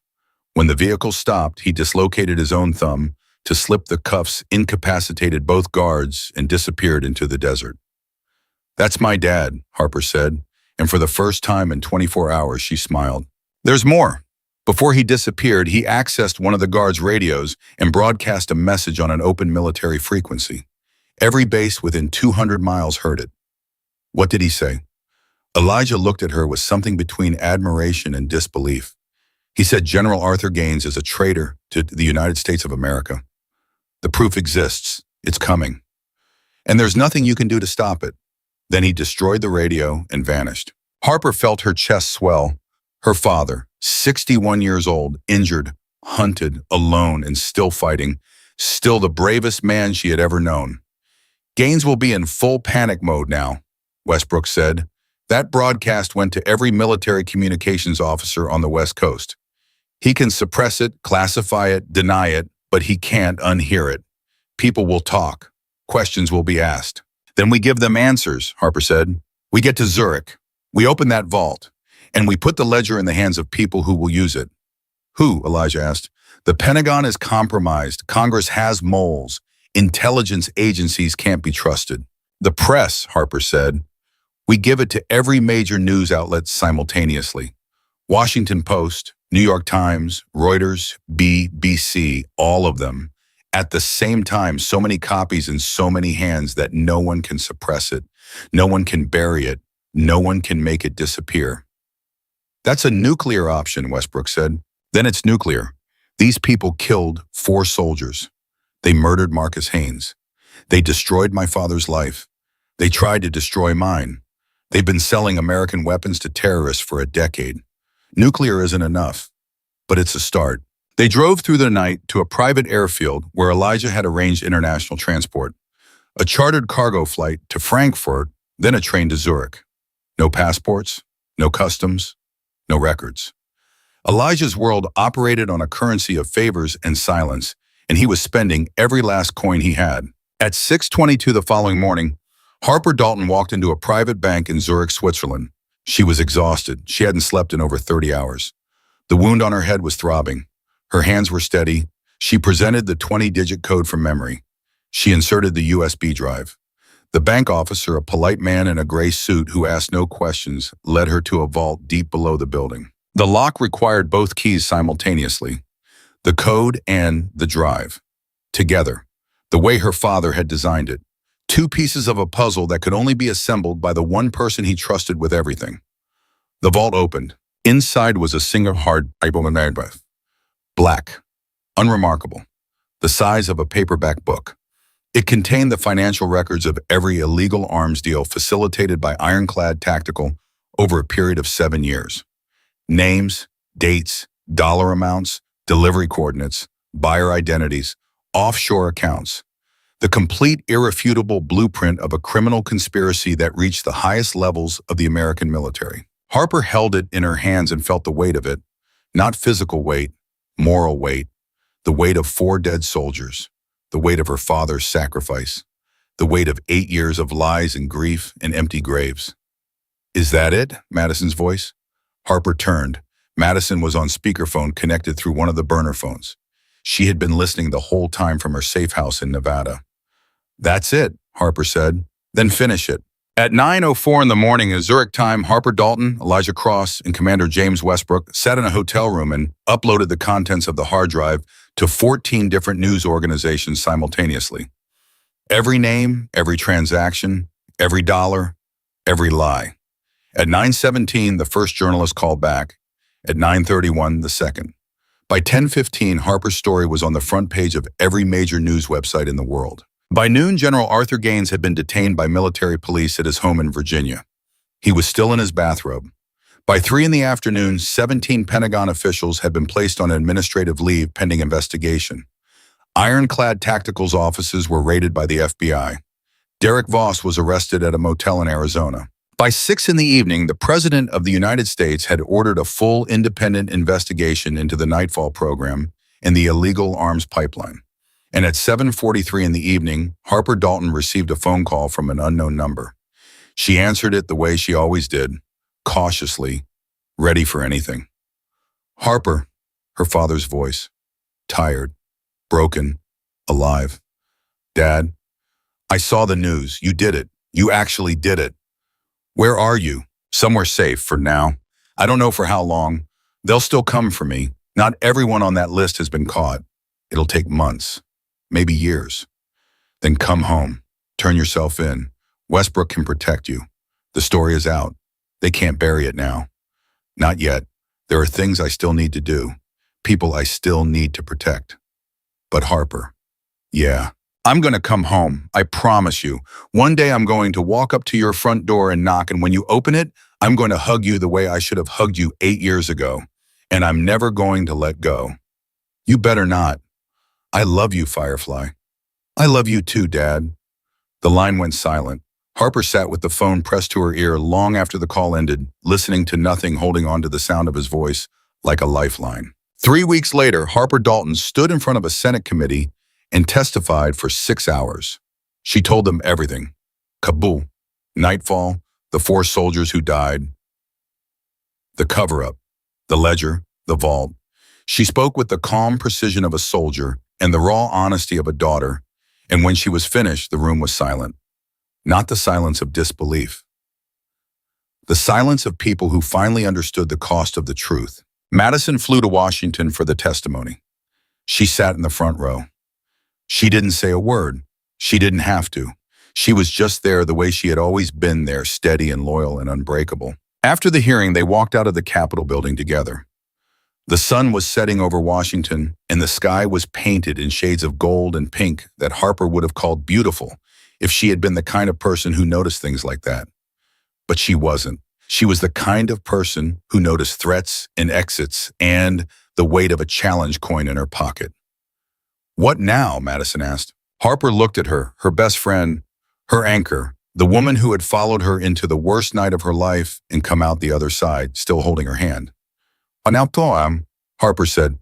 When the vehicle stopped, he dislocated his own thumb to slip the cuffs, incapacitated both guards, and disappeared into the desert. That's my dad, Harper said, and for the first time in 24 hours, she smiled. There's more. Before he disappeared, he accessed one of the guards' radios and broadcast a message on an open military frequency. Every base within 200 miles heard it. What did he say? Elijah looked at her with something between admiration and disbelief. He said General Arthur Gaines is a traitor to the United States of America. The proof exists. It's coming. And there's nothing you can do to stop it. Then he destroyed the radio and vanished. Harper felt her chest swell. Her father, 61 years old, injured, hunted, alone, and still fighting, still the bravest man she had ever known. Gaines will be in full panic mode now, Westbrook said. That broadcast went to every military communications officer on the West Coast. He can suppress it, classify it, deny it, but he can't unhear it. People will talk. Questions will be asked. Then we give them answers, Harper said. We get to Zurich. We open that vault, and we put the ledger in the hands of people who will use it. Who? Elijah asked. The Pentagon is compromised. Congress has moles. Intelligence agencies can't be trusted. The press, Harper said. We give it to every major news outlet simultaneously. Washington Post, New York Times, Reuters, BBC, all of them. At the same time, so many copies in so many hands that no one can suppress it, no one can bury it, no one can make it disappear. That's a nuclear option, Westbrook said. Then it's nuclear. These people killed 4 soldiers. They murdered Marcus Haynes. They destroyed my father's life. They tried to destroy mine. They've been selling American weapons to terrorists for a decade. Nuclear isn't enough, but it's a start. They drove through the night to a private airfield where Elijah had arranged international transport. A chartered cargo flight to Frankfurt, then a train to Zurich. No passports, no customs, no records. Elijah's world operated on a currency of favors and silence, and he was spending every last coin he had. At 6:22 the following morning, Harper Dalton walked into a private bank in Zurich, Switzerland. She was exhausted. She hadn't slept in over 30 hours. The wound on her head was throbbing. Her hands were steady. She presented the 20-digit code from memory. She inserted the USB drive. The bank officer, a polite man in a gray suit who asked no questions, led her to a vault deep below the building. The lock required both keys simultaneously, the code and the drive. together, the way her father had designed it. Two pieces of a puzzle that could only be assembled by the one person he trusted with everything. The vault opened. Inside was a single hard Bible, black, unremarkable, the size of a paperback book. It contained the financial records of every illegal arms deal facilitated by Ironclad Tactical over a period of 7 years. Names, dates, dollar amounts, delivery coordinates, buyer identities, offshore accounts. The complete, irrefutable blueprint of a criminal conspiracy that reached the highest levels of the American military. Harper held it in her hands and felt the weight of it. Not physical weight, moral weight, the weight of 4 dead soldiers, the weight of her father's sacrifice, the weight of 8 years of lies and grief and empty graves. "Is that it?" Madison's voice. Harper turned. Madison was on speakerphone connected through one of the burner phones. She had been listening the whole time from her safe house in Nevada. "That's it," Harper said. "Then finish it." At 9:04 in the morning in Zurich time, Harper Dalton, Elijah Cross, and Commander James Westbrook sat in a hotel room and uploaded the contents of the hard drive to 14 different news organizations simultaneously. Every name, every transaction, every dollar, every lie. At 9:17, the first journalist called back. At 9:31, the second. By 10:15, Harper's story was on the front page of every major news website in the world. By noon, General Arthur Gaines had been detained by military police at his home in Virginia. He was still in his bathrobe. By 3 in the afternoon, 17 Pentagon officials had been placed on administrative leave pending investigation. Ironclad Tactical's offices were raided by the FBI. Derek Voss was arrested at a motel in Arizona. By 6 in the evening, the President of the United States had ordered a full independent investigation into the Nightfall program and the illegal arms pipeline. And at 7:43 in the evening, Harper Dalton received a phone call from an unknown number. She answered it the way she always did, cautiously, ready for anything. "Harper," her father's voice, tired, broken, alive. "Dad, I saw the news. You did it. You actually did it. Where are you?" "Somewhere safe for now. I don't know for how long. They'll still come for me. Not everyone on that list has been caught. It'll take months, maybe years. Then come home. Turn yourself in. Westbrook can protect you. The story is out. They can't bury it now. Not yet. There are things I still need to do. People I still need to protect. But Harper, yeah, I'm going to come home. I promise you. One day I'm going to walk up to your front door and knock, and when you open it, I'm going to hug you the way I should have hugged you 8 years ago. And I'm never going to let go. You better not. I love you, Firefly. I love you too, Dad." The line went silent. Harper sat with the phone pressed to her ear long after the call ended, listening to nothing, holding on to the sound of his voice like a lifeline. 3 weeks later, Harper Dalton stood in front of a Senate committee and testified for 6 hours. She told them everything. Kabul, Nightfall, the 4 soldiers who died, the cover-up, the ledger, the vault. She spoke with the calm precision of a soldier and the raw honesty of a daughter, and when she was finished, the room was silent. Not the silence of disbelief. The silence of people who finally understood the cost of the truth. Madison flew to Washington for the testimony. She sat in the front row. She didn't say a word. She didn't have to. She was just there the way she had always been there, steady and loyal and unbreakable. After the hearing, they walked out of the Capitol building together. The sun was setting over Washington, and the sky was painted in shades of gold and pink that Harper would have called beautiful if she had been the kind of person who noticed things like that. But she wasn't. She was the kind of person who noticed threats and exits and the weight of a challenge coin in her pocket. "What now?" Madison asked. Harper looked at her best friend, her anchor, the woman who had followed her into the worst night of her life and come out the other side, still holding her hand. "Now, Harper said,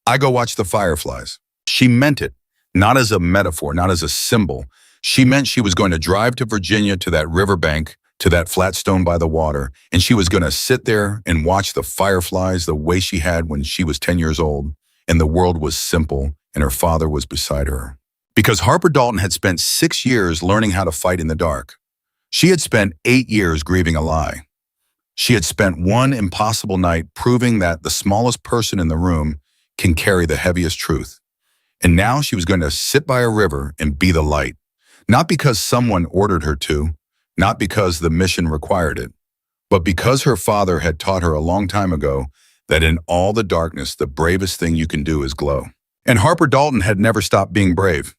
I go watch the fireflies." She meant it, not as a metaphor, not as a symbol. She meant she was going to drive to Virginia, to that riverbank, to that flat stone by the water, and she was going to sit there and watch the fireflies the way she had when she was 10 years old, and the world was simple, and her father was beside her. Because Harper Dalton had spent 6 years learning how to fight in the dark. She had spent 8 years grieving a lie. She had spent one impossible night proving that the smallest person in the room can carry the heaviest truth. And now she was going to sit by a river and be the light. Not because someone ordered her to, not because the mission required it, but because her father had taught her a long time ago that in all the darkness, the bravest thing you can do is glow. And Harper Dalton had never stopped being brave.